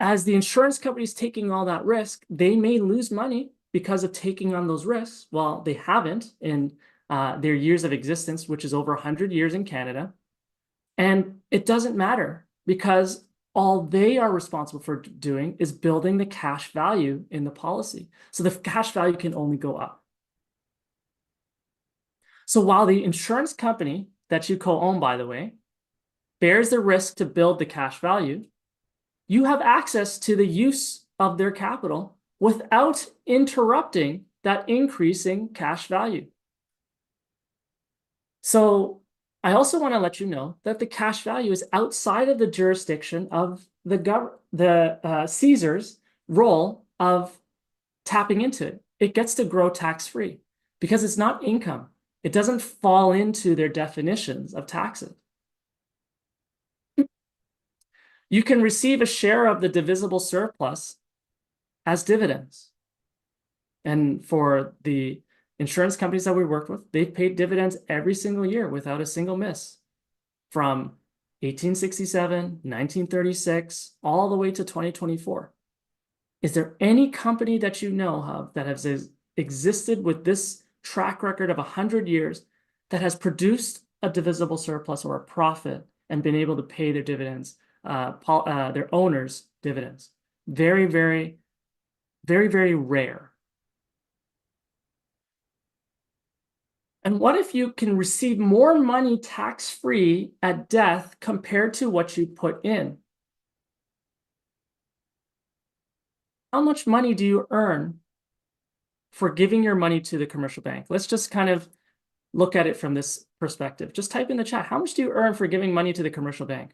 as the insurance company is taking all that risk, they may lose money because of taking on those risks. Well, they haven't in their years of existence, which is over 100 years in Canada. And it doesn't matter because all they are responsible for doing is building the cash value in the policy. So the cash value can only go up. So while the insurance company that you co-own, by the way, bears the risk to build the cash value, you have access to the use of their capital without interrupting that increasing cash value. So I also want to let you know that the cash value is outside of the jurisdiction of the Caesar's role of tapping into it. It gets to grow tax-free because it's not income. It doesn't fall into their definitions of taxes. You can receive a share of the divisible surplus as dividends. And for the insurance companies that we worked with, they've paid dividends every single year without a single miss from 1867, 1936, all the way to 2024. Is there any company that you know of that has existed with this track record of 100 years that has produced a divisible surplus or a profit and been able to pay their dividends, their owners' dividends? Very, very, very, very rare. And what if you can receive more money tax-free at death compared to what you put in? How much money do you earn for giving your money to the commercial bank? Let's just kind of look at it from this perspective. Just type in the chat, how much do you earn for giving money to the commercial bank?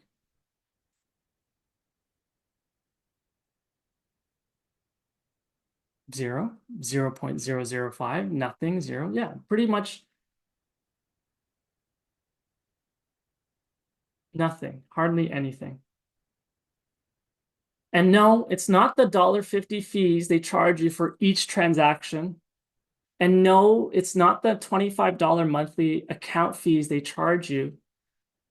Zero, 0.005, nothing, zero. Yeah, pretty much nothing, hardly anything. And no, it's not the $1.50 fees they charge you for each transaction. And no, it's not the $25 monthly account fees they charge you.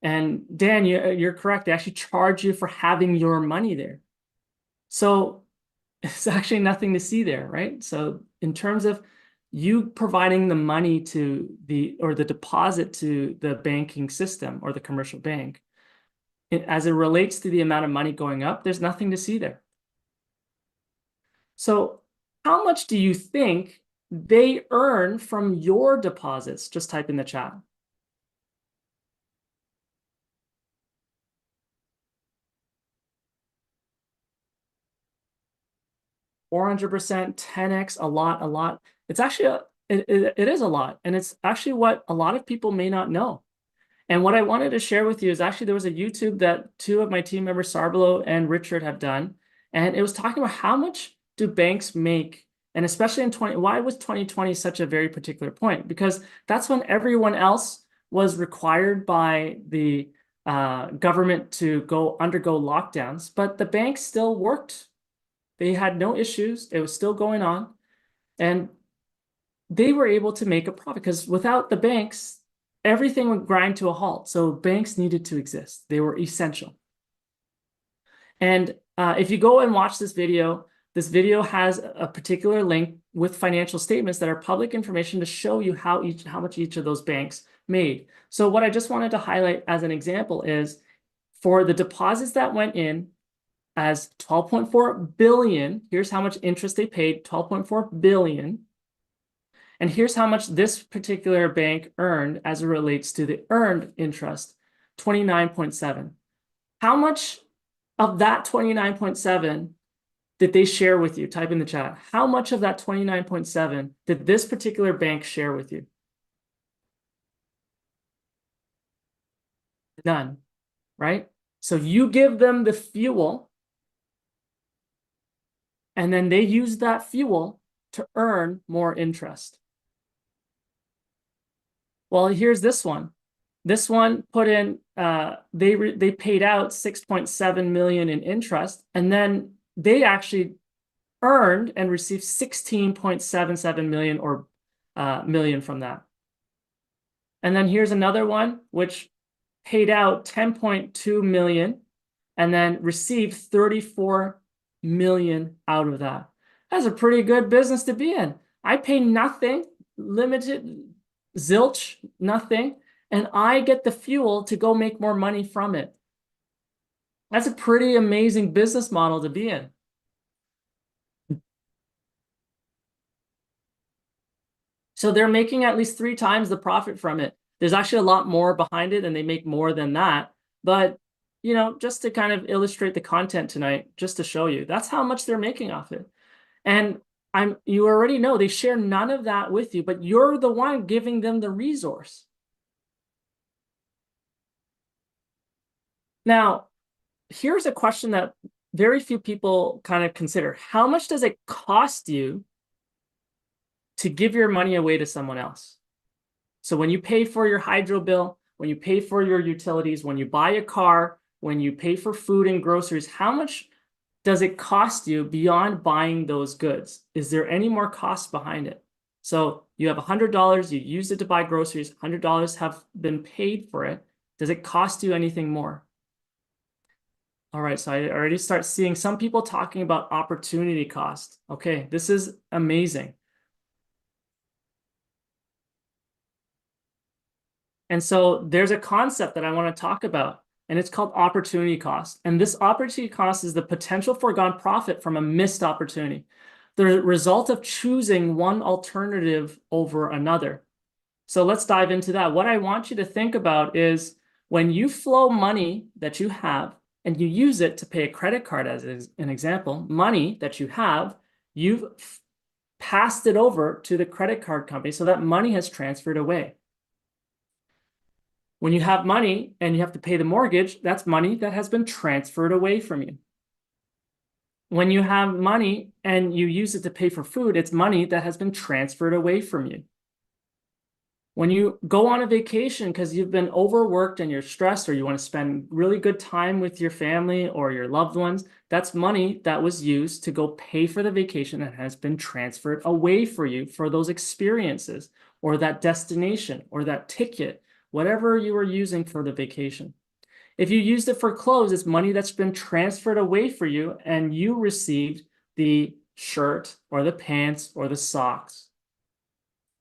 And Dan, you're correct. They actually charge you for having your money there. So it's actually nothing to see there, right? So in terms of you providing the money to the deposit to the banking system or the commercial bank, as it relates to the amount of money going up, there's nothing to see there. So how much do you think they earn from your deposits? Just type in the chat. 400%, 10x, a lot. It's actually, it is a lot. And it's actually what a lot of people may not know. And what I wanted to share with you is actually there was a YouTube that two of my team members, Sarbalo and Richard, have done. And it was talking about how much do banks make, and especially in why was 2020 such a very particular point? Because that's when everyone else was required by the government to undergo lockdowns, but the banks still worked. They had no issues. It was still going on. And they were able to make a profit because without the banks, everything would grind to a halt. So banks needed to exist. They were essential. And if you go and watch this video has a particular link with financial statements that are public information to show you how much each of those banks made. So what I just wanted to highlight as an example is for the deposits that went in as 12.4 billion. Here's how much interest they paid, 12.4 billion. And here's how much this particular bank earned as it relates to the earned interest, 29.7. How much of that 29.7 did they share with you? Type in the chat. How much of that 29.7 did this particular bank share with you? None, right? So you give them the fuel, and then they use that fuel to earn more interest. Well, here's this one. This one put in, they paid out 6.7 million in interest, and then they actually earned and received 16.77 million or million from that. And then here's another one, which paid out 10.2 million and then received 34 million out of that. That's a pretty good business to be in. I pay nothing, limited, zilch, nothing, and I get the fuel to go make more money from it. That's a pretty amazing business model to be in. So they're making at least 3 times the profit from it. There's actually a lot more behind it, and they make more than that. But, you know, just to kind of illustrate the content tonight, just to show you, that's how much they're making off it. And you already know they share none of that with you, but you're the one giving them the resource. Now, here's a question that very few people kind of consider. How much does it cost you to give your money away to someone else? So when you pay for your hydro bill, when you pay for your utilities, when you buy a car, when you pay for food and groceries, how much does it cost you beyond buying those goods? Is there any more cost behind it? So you have $100, you used it to buy groceries, $100 have been paid for it. Does it cost you anything more? All right, so I already start seeing some people talking about opportunity cost. Okay, this is amazing. And so there's a concept that I want to talk about, and it's called opportunity cost. And this opportunity cost is the potential foregone profit from a missed opportunity, the result of choosing one alternative over another. So let's dive into that. What I want you to think about is when you flow money that you have and you use it to pay a credit card, as an example, money that you have, you've passed it over to the credit card company, so that money has transferred away. When you have money and you have to pay the mortgage, that's money that has been transferred away from you. When you have money and you use it to pay for food, it's money that has been transferred away from you. When you go on a vacation because you've been overworked and you're stressed, or you want to spend really good time with your family or your loved ones, that's money that was used to go pay for the vacation and has been transferred away for you for those experiences or that destination or that ticket, whatever you were using for the vacation. If you used it for clothes, it's money that's been transferred away for you and you received the shirt or the pants or the socks.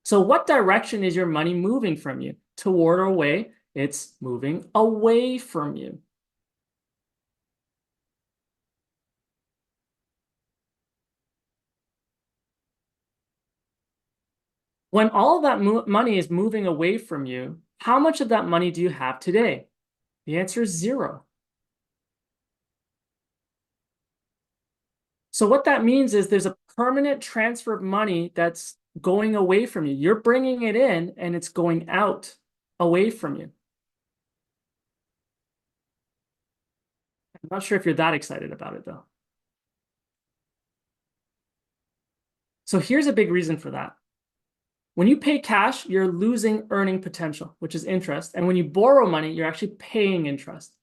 So what direction is your money moving from you? Toward or away? It's moving away from you. When all of that money is moving away from you, how much of that money do you have today? The answer is 0. So what that means is there's a permanent transfer of money that's going away from you. You're bringing it in and it's going out away from you. I'm not sure if you're that excited about it though. So here's a big reason for that. When you pay cash, you're losing earning potential, which is interest. And when you borrow money, you're actually paying interest.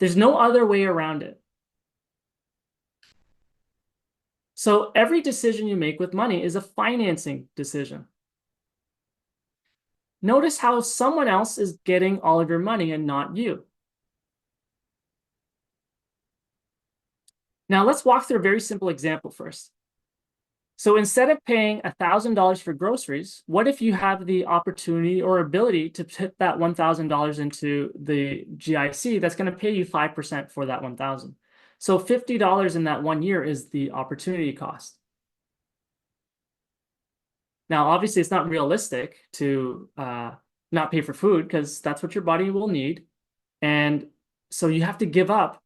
There's no other way around it. So every decision you make with money is a financing decision. Notice how someone else is getting all of your money and not you. Now let's walk through a very simple example first. So instead of paying $1,000 for groceries, what if you have the opportunity or ability to put that $1,000 into the GIC that's going to pay you 5% for that $1,000? So $50 in that 1 year is the opportunity cost. Now, obviously, it's not realistic to not pay for food because that's what your body will need. And so you have to give up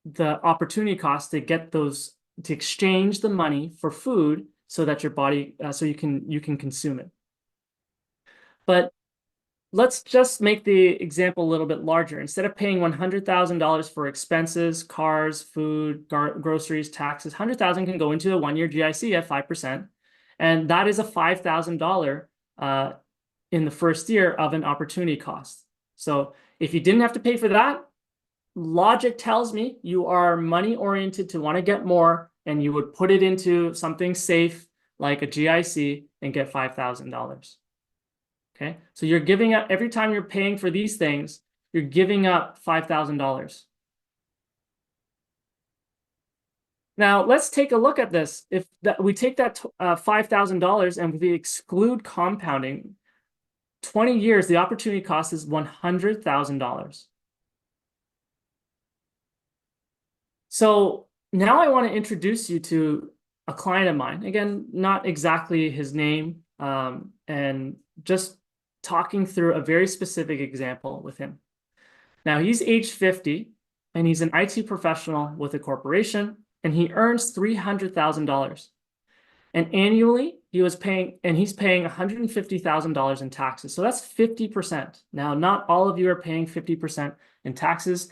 the opportunity cost to get those, to exchange the money for food so that your body, so you can consume it. But let's just make the example a little bit larger. Instead of paying $100,000 for expenses, cars, food, groceries, taxes, $100,000 can go into a 1-year GIC at 5%. And that is a $5,000 in the first year of an opportunity cost. So if you didn't have to pay for that, logic tells me you are money oriented to want to get more, and you would put it into something safe like a GIC and get $5,000. Okay, so you're giving up every time you're paying for these things, you're giving up $5,000. Now let's take a look at this. If we take that $5,000 and we exclude compounding, 20 years, the opportunity cost is $100,000. So now I want to introduce you to a client of mine. Again, not exactly his name, and just talking through a very specific example with him. Now he's age 50 and he's an IT professional with a corporation, and he earns $300,000. And annually he's paying $150,000 in taxes. So that's 50%. Now, not all of you are paying 50% in taxes.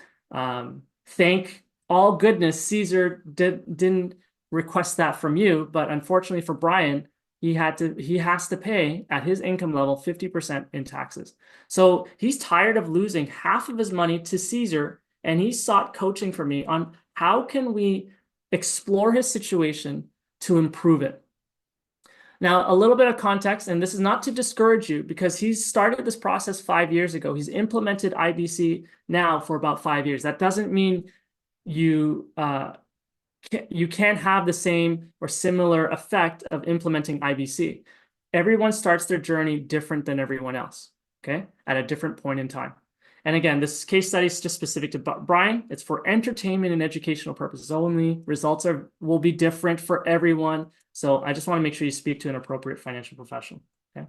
Thank all goodness Caesar didn't request that from you, but unfortunately for Brian, he has to pay at his income level 50% in taxes. So he's tired of losing half of his money to Caesar, and he sought coaching from me on how can we explore his situation to improve it. Now, a little bit of context, and this is not to discourage you because he's started this process 5 years ago. He's implemented IBC now for about 5 years. That doesn't mean you can't have the same or similar effect of implementing IBC. Everyone starts their journey different than everyone else, okay, at a different point in time. And again, this case study is just specific to Brian. It's for entertainment and educational purposes only. Results will be different for everyone. So I just want to make sure you speak to an appropriate financial professional, okay?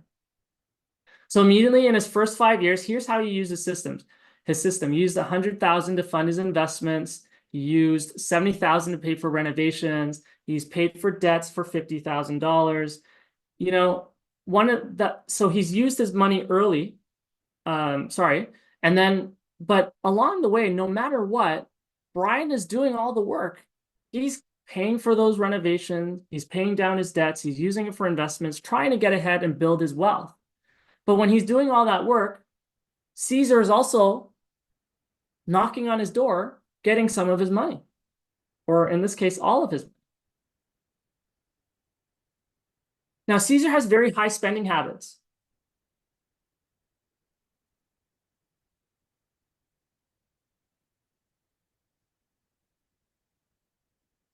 So immediately in his first 5 years, here's how he used his system. He used $100,000 to fund his investments. He used $70,000 to pay for renovations. He's paid for debts for $50,000. You know, so he's used his money early. And then, but along the way, no matter what, Brian is doing all the work. He's paying for those renovations. He's paying down his debts. He's using it for investments, trying to get ahead and build his wealth. But when he's doing all that work, Caesar is also knocking on his door, getting some of his money, or in this case, all of his money. Now, Caesar has very high spending habits.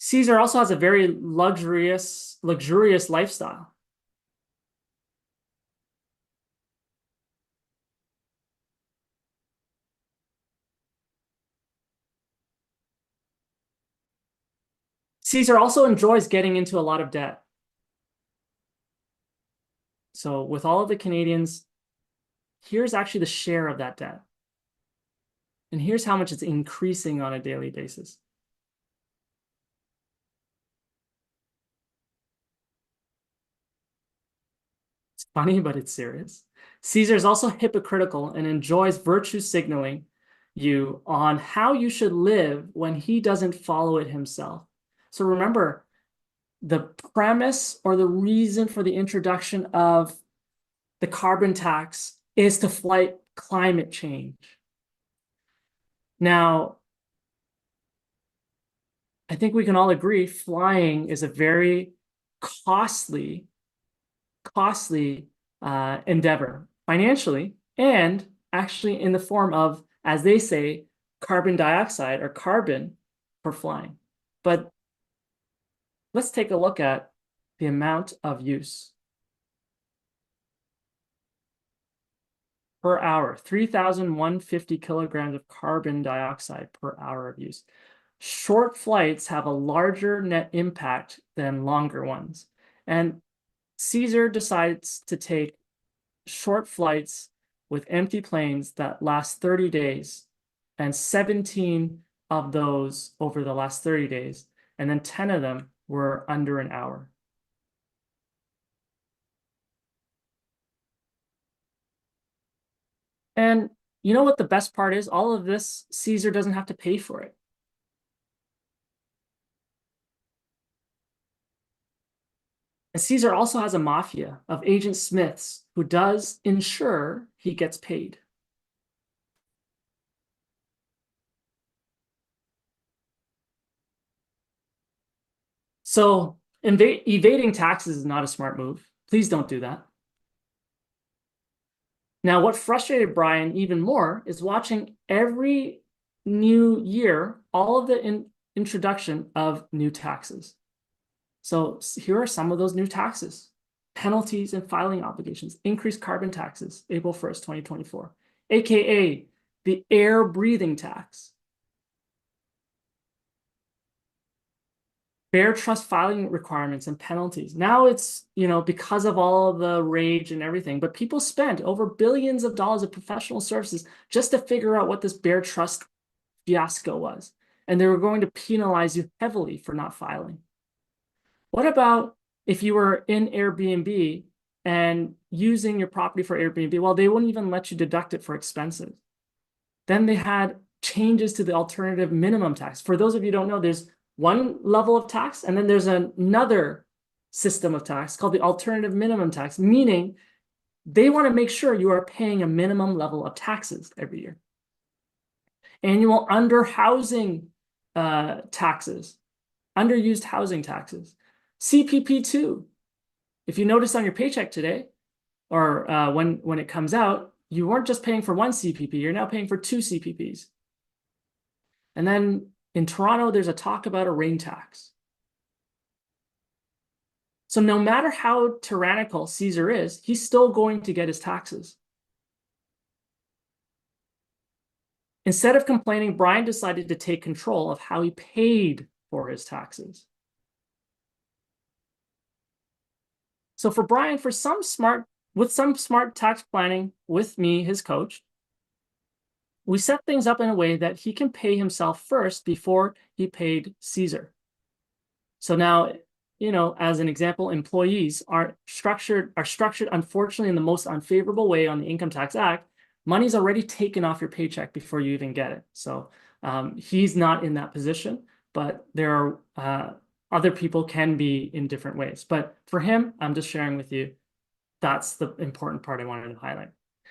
Caesar also has a very luxurious lifestyle. Caesar also enjoys getting into a lot of debt. So with all of the Canadians, here's actually the share of that debt. And here's how much it's increasing on a daily basis. It's funny, but it's serious. Caesar is also hypocritical and enjoys virtue signaling you on how you should live when he doesn't follow it himself. So remember, the premise or the reason for the introduction of the carbon tax is to fight climate change. Now, I think we can all agree flying is a very costly endeavor financially, and actually in the form of, as they say, carbon dioxide or carbon for flying. But let's take a look at the amount of use. Per hour, 3,150 kilograms of carbon dioxide per hour of use. short flights have a larger net impact than longer ones. And Caesar decides to take short flights with empty planes that last 30 days, and 17 of those over the last 30 days, and then 10 of them were under an hour. And you know what the best part is? All of this, Caesar doesn't have to pay for it. And Caesar also has a mafia of agent Smiths who does ensure he gets paid. So evading taxes is not a smart move. Please don't do that. Now, what frustrated Brian even more is watching every new year, all of the introduction of new taxes. So here are some of those new taxes: penalties and filing obligations, increased carbon taxes, April 1st, 2024, AKA the air breathing tax, Bear Trust filing requirements and penalties. Now it's, because of all of the rage and everything, but people spent over billions of dollars of professional services just to figure out what this Bear Trust fiasco was. And they were going to penalize you heavily for not filing. What about if you were in Airbnb and using your property for Airbnb? Well, they wouldn't even let you deduct it for expenses. Then they had changes to the alternative minimum tax. For those of you who don't know, there's one level of tax, and then there's another system of tax called the alternative minimum tax, meaning they want to make sure you are paying a minimum level of taxes every year. Annual underhousing taxes, underused housing taxes. CPP2. If you notice on your paycheck today, or when it comes out, you weren't just paying for one CPP, you're now paying for 2 CPPs. And then in Toronto, there's a talk about a rain tax. So no matter how tyrannical Caesar is, he's still going to get his taxes. Instead of complaining, Brian decided to take control of how he paid for his taxes. So for Brian, with some smart tax planning with me, his coach, we set things up in a way that he can pay himself first before he paid Caesar. So now, as an example, employees are structured, unfortunately, in the most unfavorable way on the Income Tax Act. Money's already taken off your paycheck before you even get it. So he's not in that position, but there are other people can be in different ways. But for him, I'm just sharing with you, that's the important part I wanted to highlight.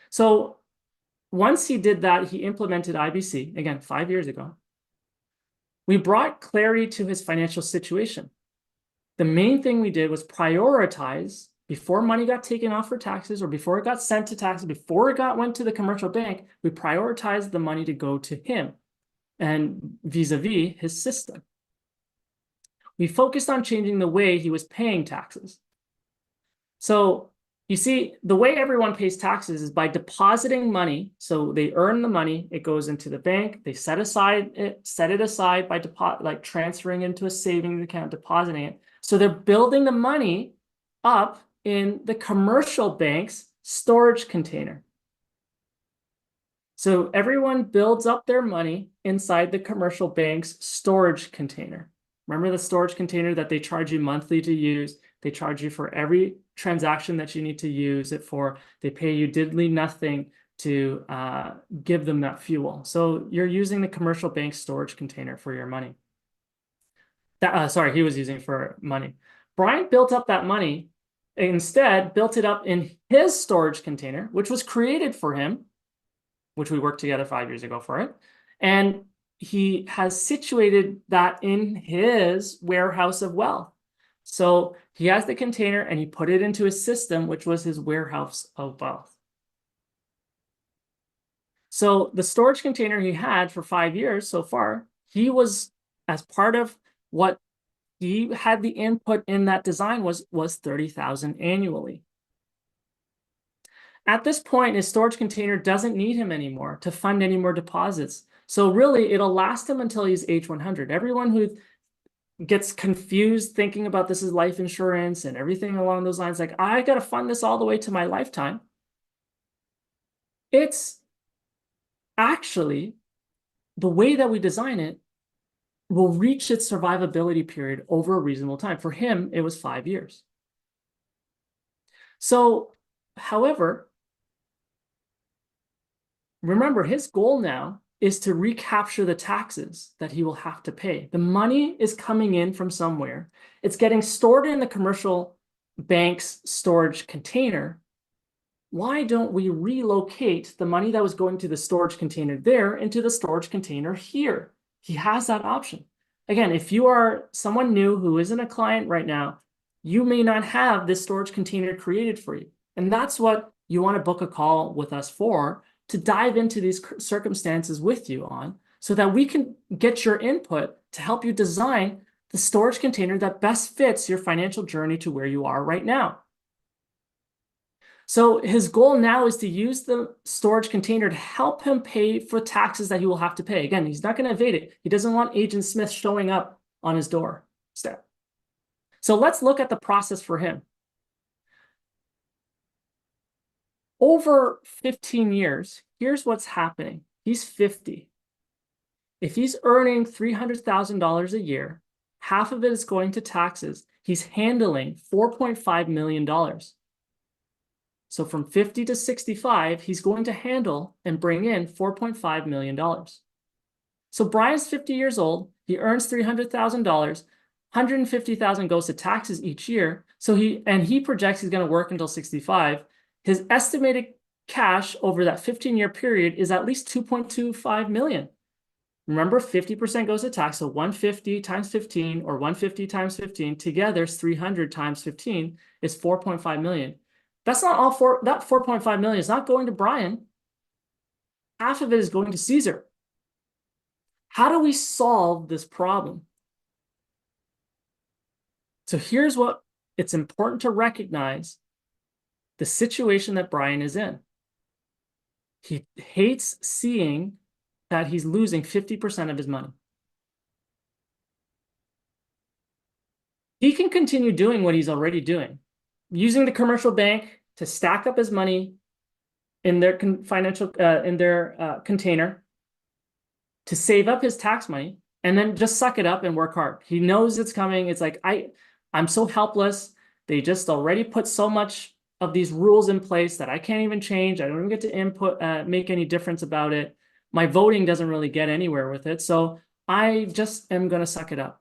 So once he did that, he implemented IBC, again, 5 years ago. We brought clarity to his financial situation. The main thing we did was prioritize, before money got taken off for taxes or before it got sent to taxes, before it went to the commercial bank, we prioritized the money to go to him and vis-a-vis his system. We focused on changing the way he was paying taxes. So you see, the way everyone pays taxes is by depositing money. So they earn the money, it goes into the bank, they set it aside by transferring into a savings account, depositing it. So they're building the money up in the commercial bank's storage container. So everyone builds up their money inside the commercial bank's storage container. Remember the storage container that they charge you monthly to use? They charge you for every transaction that you need to use it for. They pay you diddly nothing to give them that fuel. So you're using the commercial bank storage container for your money. He was using for money. Brian built up that money, instead built it up in his storage container, which was created for him, which we worked together 5 years ago for it. And he has situated that in his warehouse of wealth. So he has the container and he put it into his system, which was his warehouse of wealth. So the storage container he had for 5 years so far, he was, as part of what he had the input in that design, was $30,000 annually. At this point, his storage container doesn't need him anymore to fund any more deposits. So really, it'll last him until he's age 100. Everyone who gets confused thinking about this is life insurance and everything along those lines, like, I got to fund this all the way to my lifetime. It's actually the way that we design it will reach its survivability period over a reasonable time. For him, it was 5 years. So, however, remember, his goal now is to recapture the taxes that he will have to pay. The money is coming in from somewhere. It's getting stored in the commercial bank's storage container. Why don't we relocate the money that was going to the storage container there into the storage container here? He has that option. Again, if you are someone new who isn't a client right now, you may not have this storage container created for you. And that's what you want to book a call with us for, to dive into these circumstances with you on, so that we can get your input to help you design the storage container that best fits your financial journey to where you are right now. So his goal now is to use the storage container to help him pay for taxes that he will have to pay. Again, he's not going to evade it. He doesn't want Agent Smith showing up on his doorstep. So let's look at the process for him. Over 15 years, here's what's happening. He's 50. If he's earning $300,000 a year, half of it is going to taxes. He's handling $4.5 million. So from 50 to 65, he's going to handle and bring in $4.5 million. So Brian's 50 years old. He earns $300,000. $150,000 goes to taxes each year. So he projects he's going to work until 65. His estimated cash over that 15-year period is at least $2.25 million. Remember, 50% goes to tax. So 150 times 15 or 150 times 15 together is 300 times 15 is 4.5 million. That's not all that 4.5 million is not going to Brian. Half of it is going to Caesar. How do we solve this problem? So here's what it's important to recognize: the situation that Brian is in. He hates seeing that he's losing 50% of his money. He can continue doing what he's already doing, using the commercial bank to stack up his money in their container to save up his tax money, and then just suck it up and work hard. He knows it's coming. It's like, I'm so helpless. They just already put so much of these rules in place that I can't even change. I don't even get to make any difference about it. My voting doesn't really get anywhere with it. So I just am going to suck it up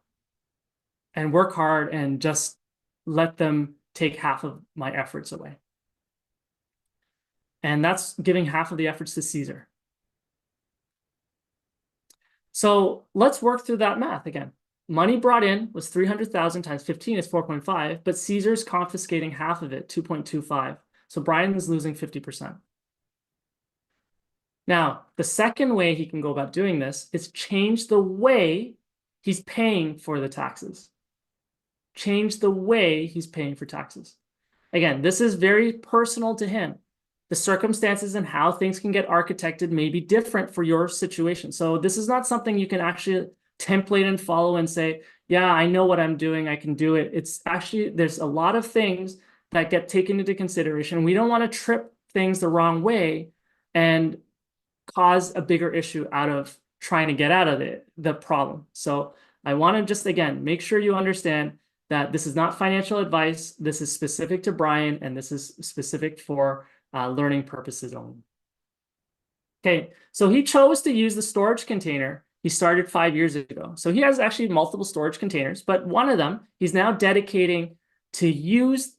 and work hard and just let them take half of my efforts away. And that's giving half of the efforts to Caesar. So let's work through that math again. Money brought in was 300,000 times 15 is 4.5, but Caesar's confiscating half of it, 2.25. So Brian is losing 50%. Now, the second way he can go about doing this is change the way he's paying for the taxes. Change the way he's paying for taxes. Again, this is very personal to him. The circumstances and how things can get architected may be different for your situation. So this is not something you can actually template and follow and say, yeah, I know what I'm doing, I can do it. It's actually, there's a lot of things that get taken into consideration. We don't want to trip things the wrong way and cause a bigger issue out of trying to get out of the problem. So I want to just, again, make sure you understand that this is not financial advice. This is specific to Brian, and this is specific for learning purposes only. Okay, so he chose to use the storage container he started 5 years ago. So he has actually multiple storage containers, but one of them he's now dedicating to use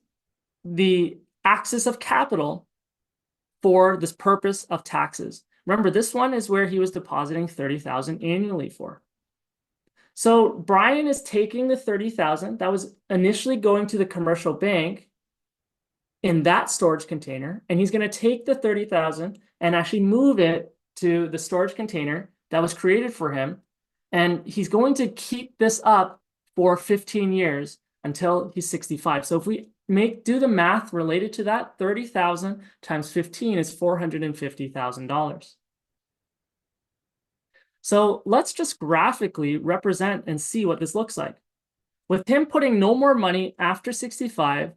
the axis of capital for this purpose of taxes. Remember, this one is where he was depositing $30,000 annually for. So Brian is taking the $30,000 that was initially going to the commercial bank in that storage container, and he's going to take the $30,000 and actually move it to the storage container that was created for him, and he's going to keep this up for 15 years until he's 65. So if we do the math related to that, 30,000 times 15 is $450,000. So let's just graphically represent and see what this looks like. With him putting no more money after 65,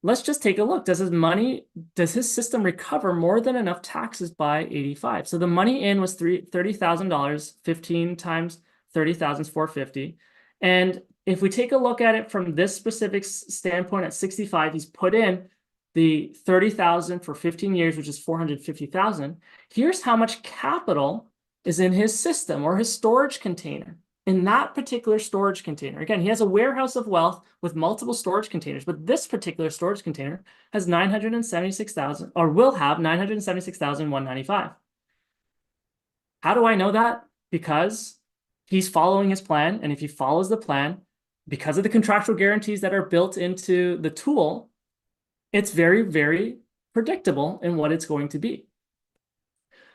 let's just take a look. Does his system recover more than enough taxes by 85? So the money in was $30,000, 15 times 30,000 is 450. And if we take a look at it from this specific standpoint at 65, he's put in the 30,000 for 15 years, which is 450,000. Here's how much capital is in his system or his storage container. In that particular storage container, again, he has a warehouse of wealth with multiple storage containers, but this particular storage container has 976,000, or will have 976,195. How do I know that? Because he's following his plan, and if he follows the plan, because of the contractual guarantees that are built into the tool, it's very, very predictable in what it's going to be.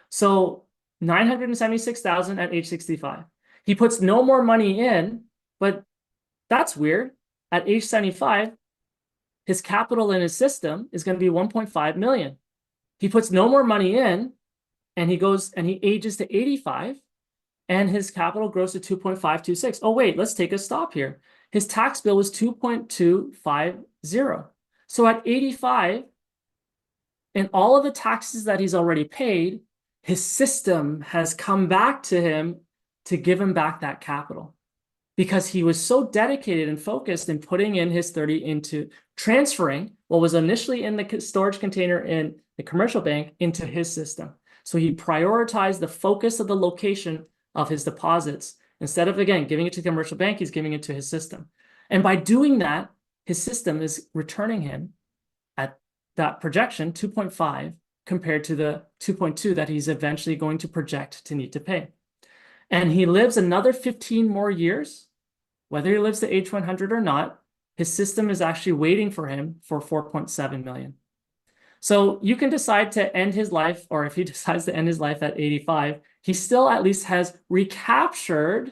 So 976,000 at age 65. He puts no more money in, but that's weird. At age 75, his capital in his system is going to be 1.5 million. He puts no more money in, and he goes and he ages to 85, and his capital grows to 2.526. Oh, wait, let's take a stop here. His tax bill was 2.250. So at 85, and all of the taxes that he's already paid, his system has come back to him to give him back that capital, because he was so dedicated and focused in putting in his 30 into transferring what was initially in the storage container in the commercial bank into his system. So he prioritized the focus of the location of his deposits. Instead of, again, giving it to the commercial bank, he's giving it to his system. And by doing that, his system is returning him at that projection 2.5 compared to the 2.2 that he's eventually going to project to need to pay. And he lives another 15 more years, whether he lives to age 100 or not, his system is actually waiting for him for 4.7 million. So you can decide to end his life, or if he decides to end his life at 85, he still at least has recaptured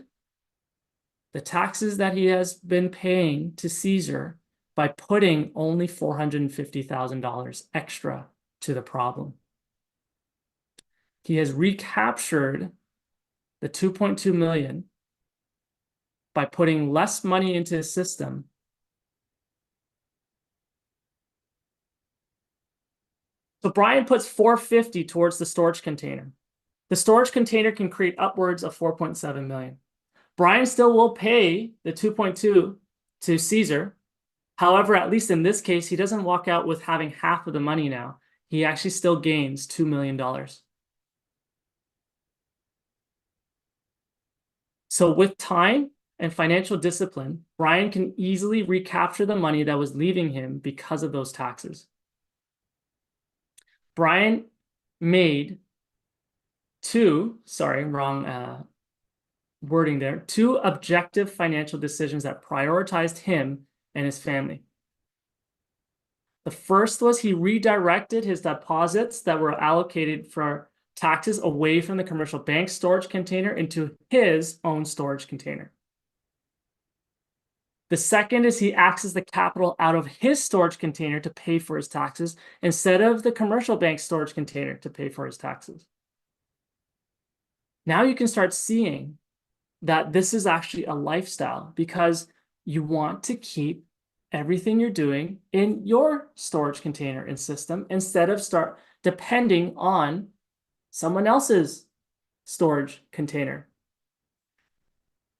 the taxes that he has been paying to Caesar by putting only $450,000 extra to the problem. He has recaptured the 2.2 million by putting less money into his system. So Brian puts 450 towards the storage container. The storage container can create upwards of 4.7 million. Brian still will pay the 2.2 to Caesar. However, at least in this case, he doesn't walk out with having half of the money now. He actually still gains $2 million. So with time and financial discipline, Brian can easily recapture the money that was leaving him because of those taxes. Brian made two objective financial decisions that prioritized him and his family. The first was he redirected his deposits that were allocated for taxes away from the commercial bank storage container into his own storage container. The second is he accessed the capital out of his storage container to pay for his taxes instead of the commercial bank storage container to pay for his taxes. Now you can start seeing that this is actually a lifestyle, because you want to keep everything you're doing in your storage container and system instead of start depending on someone else's storage container.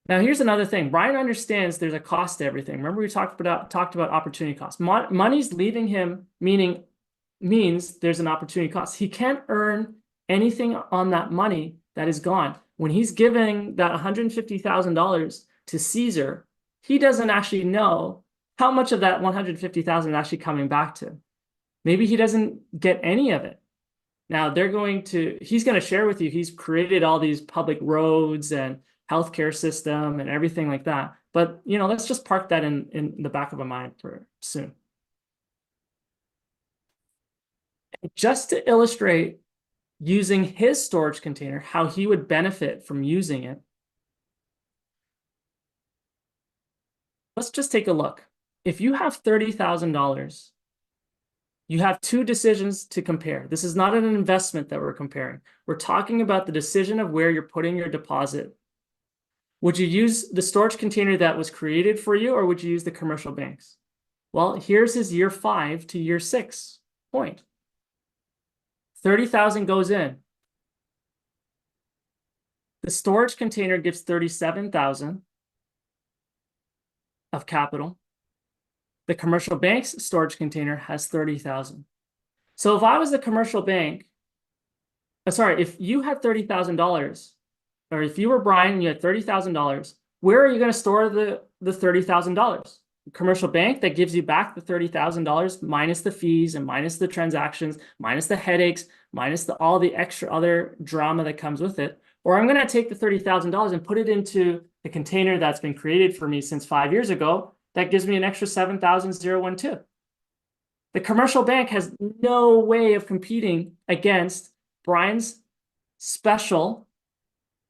Now, here's another thing. Brian understands there's a cost to everything. Remember, we talked about opportunity cost. Money's leaving him means there's an opportunity cost. He can't earn anything on that money that is gone. When he's giving that $150,000 to Caesar, he doesn't actually know how much of that $150,000 is actually coming back to. Maybe he doesn't get any of it. Now he's going to share with you, he's created all these public roads and healthcare system and everything like that. But, let's just park that in the back of our mind for soon. Just to illustrate using his storage container, how he would benefit from using it, let's just take a look. If you have $30,000 You have two decisions to compare. This is not an investment that we're comparing. We're talking about the decision of where you're putting your deposit. Would you use the storage container that was created for you, or would you use the commercial banks? Well, here's his year 5 to year 6 point. 30,000 goes in. The storage container gives 37,000 of capital. The commercial bank's storage container has 30,000. So if I was the commercial bank, if you had $30,000, or if you were Brian and you had $30,000, where are you going to store the $30,000? Commercial bank that gives you back the $30,000 minus the fees and minus the transactions, minus the headaches, minus all the extra other drama that comes with it. Or I'm going to take the $30,000 and put it into the container that's been created for me since 5 years ago. That gives me an extra 7,012. The commercial bank has no way of competing against Brian's special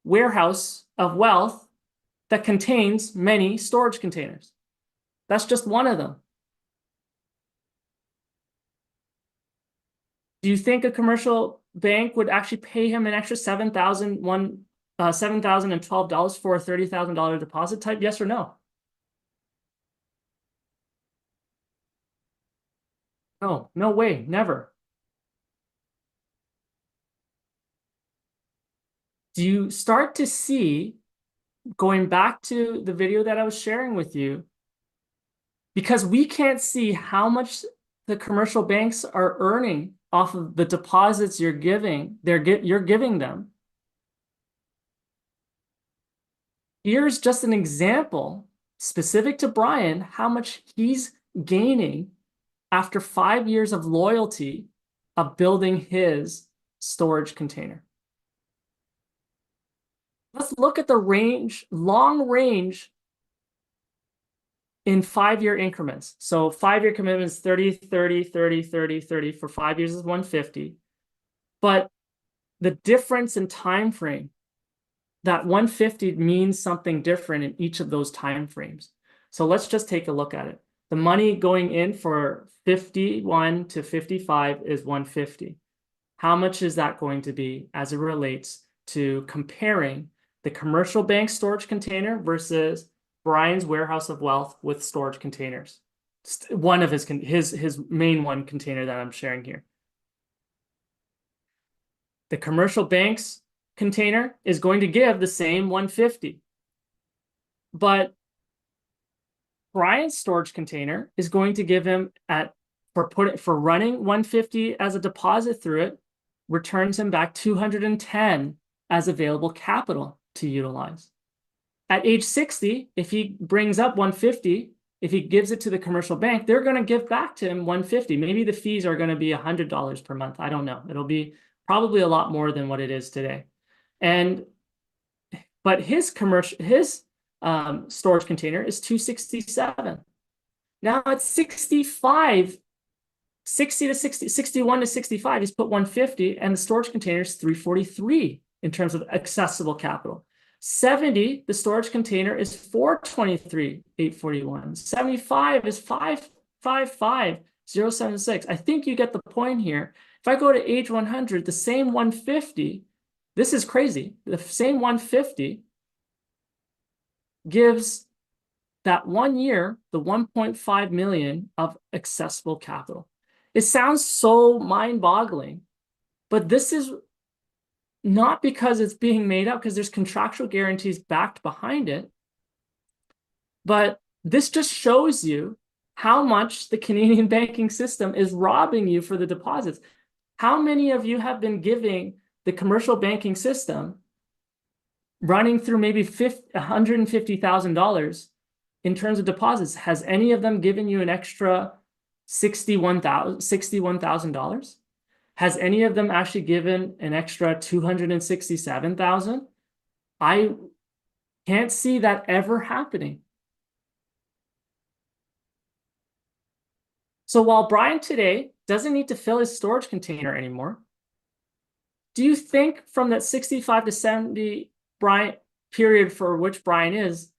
warehouse of wealth that contains many storage containers. That's just one of them. Do you think a commercial bank would actually pay him an extra $7,012 for a $30,000 deposit type? Yes or no? No, no way, never. Do you start to see, going back to the video that I was sharing with you, because we can't see how much the commercial banks are earning off of the deposits you're giving them. Here's just an example specific to Brian, how much he's gaining after 5 years of loyalty of building his storage container. Let's look at the range, long range in 5-year increments. So 5-year commitments, 30, 30, 30, 30, 30 for 5 years is 150. But the difference in time frame, that 150 means something different in each of those time frames. So let's just take a look at it. The money going in for 51 to 55 is 150. How much is that going to be as it relates to comparing the commercial bank storage container versus Brian's warehouse of wealth with storage containers? One of his main one container that I'm sharing here. The commercial bank's container is going to give the same 150. But Brian's storage container is going to give him for running 150 as a deposit through it, returns him back 210 as available capital to utilize. At age 60, if he brings up 150, if he gives it to the commercial bank, they're going to give back to him 150. Maybe the fees are going to be $100 per month. I don't know. It'll be probably a lot more than what it is today. But his storage container is 267. Now at 65, 61 to 65, he's put 150, and the storage container is 343 in terms of accessible capital. 70, the storage container is 423, 841. 75 is 555, 076. I think you get the point here. If I go to age 100, the same 150, this is crazy. The same 150 gives that 1 year, the 1.5 million of accessible capital. It sounds so mind-boggling, but this is not because it's being made up, because there's contractual guarantees backed behind it. But this just shows you how much the Canadian banking system is robbing you for the deposits. How many of you have been giving the commercial banking system running through maybe $150,000 in terms of deposits? Has any of them given you an extra $61,000? Has any of them actually given an extra $267,000? I can't see that ever happening. So while Brian today doesn't need to fill his storage container anymore, do you think from that 65 to 70 period for which Brian is,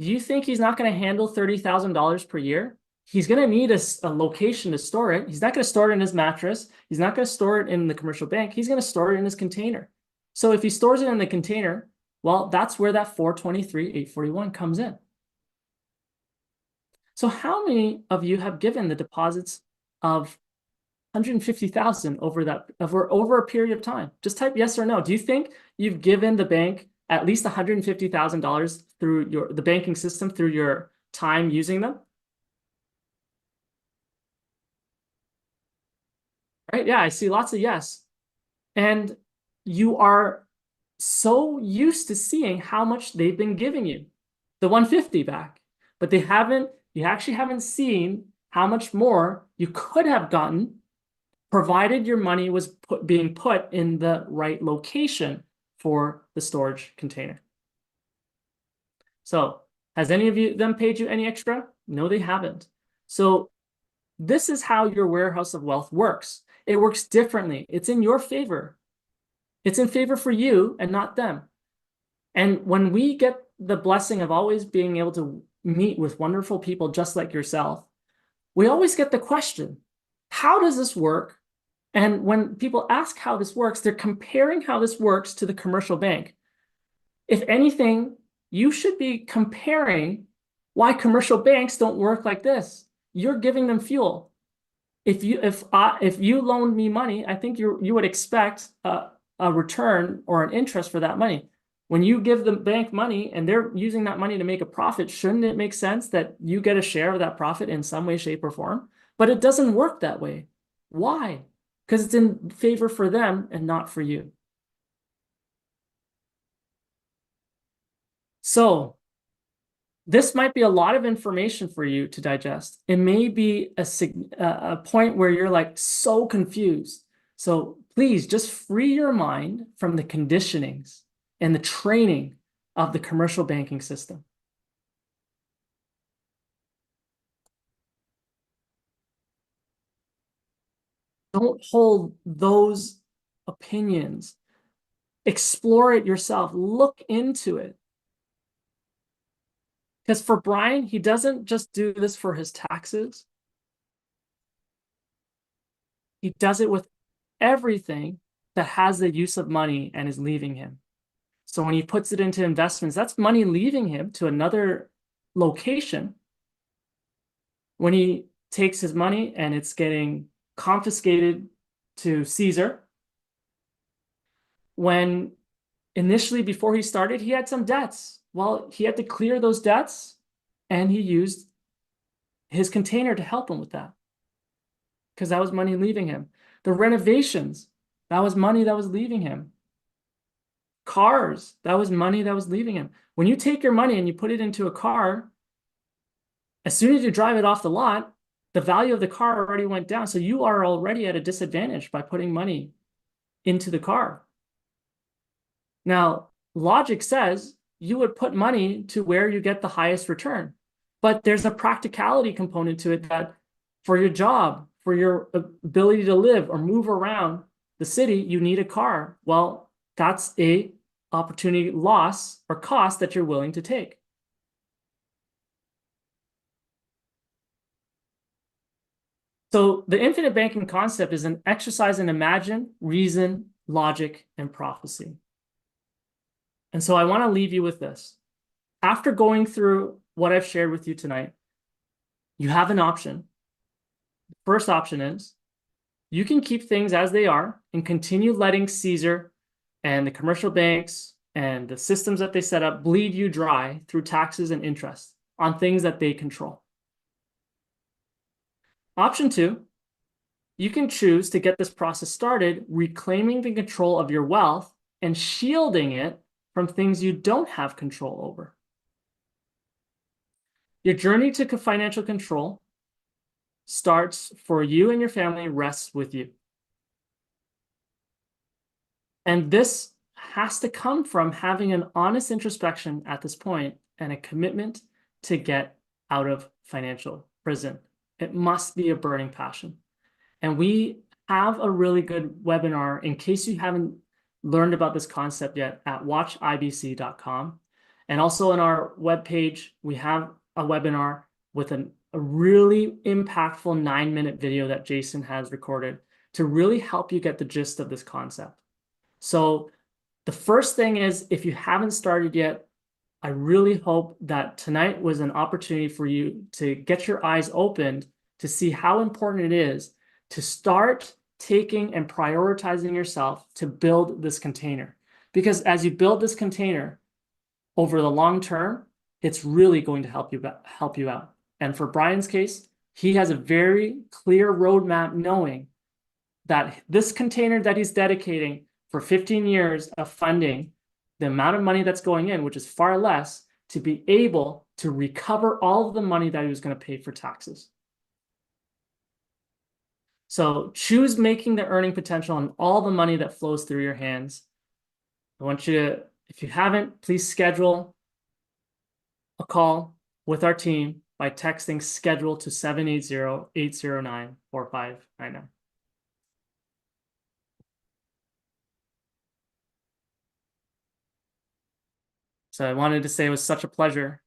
do you think he's not going to handle $30,000 per year? he's going to need a location to store it. He's not going to store it in his mattress. He's not going to store it in the commercial bank. He's going to store it in his container. So if he stores it in the container, well, that's where that 423,841 comes in. So how many of you have given the deposits of 150,000 over a period of time? Just type yes or no. Do you think you've given the bank at least $150,000 through the banking system through your time using them? Right? Yeah, I see lots of yes. And you are so used to seeing how much they've been giving you, the 150 back, but you actually haven't seen how much more you could have gotten provided your money was being put in the right location for the storage container. So has any of them paid you any extra? No, they haven't. So this is how your warehouse of wealth works. It works differently. It's in your favor. It's in favor for you and not them. And when we get the blessing of always being able to meet with wonderful people just like yourself, we always get the question, how does this work? And when people ask how this works, they're comparing how this works to the commercial bank. If anything, you should be comparing why commercial banks don't work like this. You're giving them fuel. If you loaned me money, I think you would expect a return or an interest for that money. When you give the bank money and they're using that money to make a profit, shouldn't it make sense that you get a share of that profit in some way, shape, or form? But it doesn't work that way. Why? Because it's in favor for them and not for you. So this might be a lot of information for you to digest. It may be a point where you're like so confused. So please just free your mind from the conditionings and the training of the commercial banking system. Don't hold those opinions. Explore it yourself. Look into it. Because for Brian, he doesn't just do this for his taxes. He does it with everything that has the use of money and is leaving him. So when he puts it into investments, that's money leaving him to another location. When he takes his money and it's getting confiscated to Caesar. When initially, before he started, he had some debts. Well, he had to clear those debts and he used his container to help him with that because that was money leaving him. The renovations, that was money that was leaving him. Cars, that was money that was leaving him. When you take your money and you put it into a car, as soon as you drive it off the lot, the value of the car already went down. So you are already at a disadvantage by putting money into the car. Now, logic says you would put money to where you get the highest return. But there's a practicality component to it that for your job, for your ability to live or move around the city, you need a car. Well, that's a opportunity loss or cost that you're willing to take. So the infinite banking concept is an exercise in imagine, reason, logic, and prophecy. And so I want to leave you with this. After going through what I've shared with you tonight, you have an option. The first option is you can keep things as they are and continue letting Caesar and the commercial banks and the systems that they set up bleed you dry through taxes and interest on things that they control. Option two, you can choose to get this process started, reclaiming the control of your wealth and shielding it from things you don't have control over. Your journey to financial control starts for you and your family, rests with you. And this has to come from having an honest introspection at this point and a commitment to get out of financial prison. It must be a burning passion. And we have a really good webinar in case you haven't learned about this concept yet at watchibc.com. And also on our webpage, we have a webinar with a a really impactful 9-minute video that Jason has recorded to really help you get the gist of this concept. So the first thing is, if you haven't started yet, I really hope that tonight was an opportunity for you to get your eyes opened to see how important it is to start taking and prioritizing yourself to build this container. Because as you build this container over the long term, it's really going to help you out. And for Brian's case, he has a very clear roadmap knowing that this container that he's dedicating for 15 years of funding, the amount of money that's going in, which is far less, to be able to recover all of the money that he was going to pay for taxes. So choose making the earning potential on all the money that flows through your hands. I want you to, if you haven't, please schedule a call with our team by texting schedule to 780-809-4599. So I wanted to say it was such a pleasure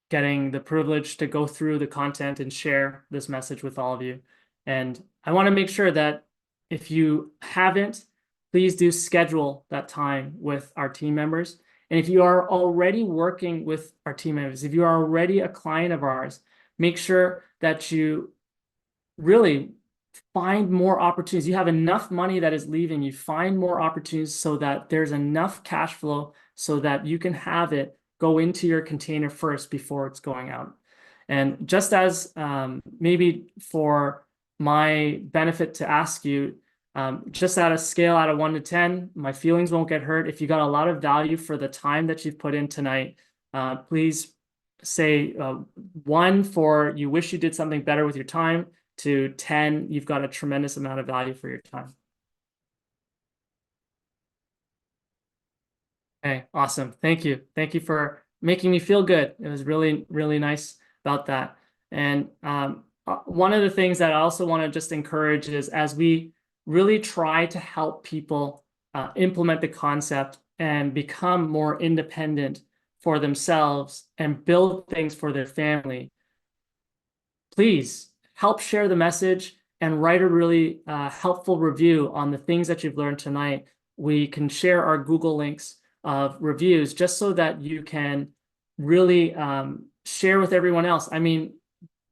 getting the privilege to go through the content and share this message with all of you. And I want to make sure that if you haven't, please do schedule that time with our team members. And if you are already working with our team members, if you are already a client of ours, make sure that you really find more opportunities. You have enough money that is leaving. You find more opportunities so that there's enough cash flow so that you can have it go into your container first before it's going out. And just as maybe for my benefit to ask you, just at a scale out of 1 to 10, my feelings won't get hurt. If you got a lot of value for the time that you've put in tonight, please say 1 for you wish you did something better with your time, to 10, you've got a tremendous amount of value for your time. Okay, awesome. Thank you. Thank you for making me feel good. It was really, really nice about that. And one of the things that I also want to just encourage is, as we really try to help people implement the concept and become more independent for themselves and build things for their family, please help share the message and write a really helpful review on the things that you've learned tonight. We can share our Google links of reviews just so that you can really share with everyone else. I mean,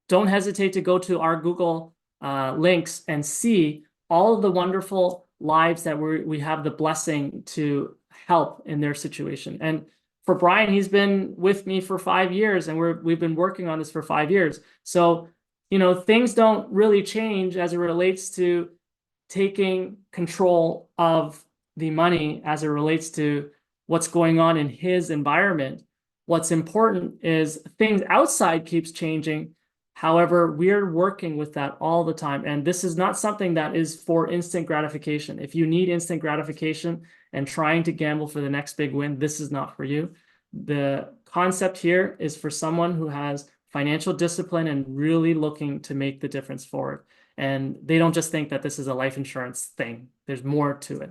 don't hesitate to go to our Google links and see all of the wonderful lives that we have the blessing to help in their situation. And for Brian, he's been with me for 5 years, and we've been working on this for 5 years. So, you know, things don't really change as it relates to taking control of the money as it relates to what's going on in his environment. What's important is things outside keeps changing. However, we're working with that all the time. And this is not something that is for instant gratification. If you need instant gratification and trying to gamble for the next big win, this is not for you. The concept here is for someone who has financial discipline and really looking to make the difference forward. And they don't just think that this is a life insurance thing. There's more to it.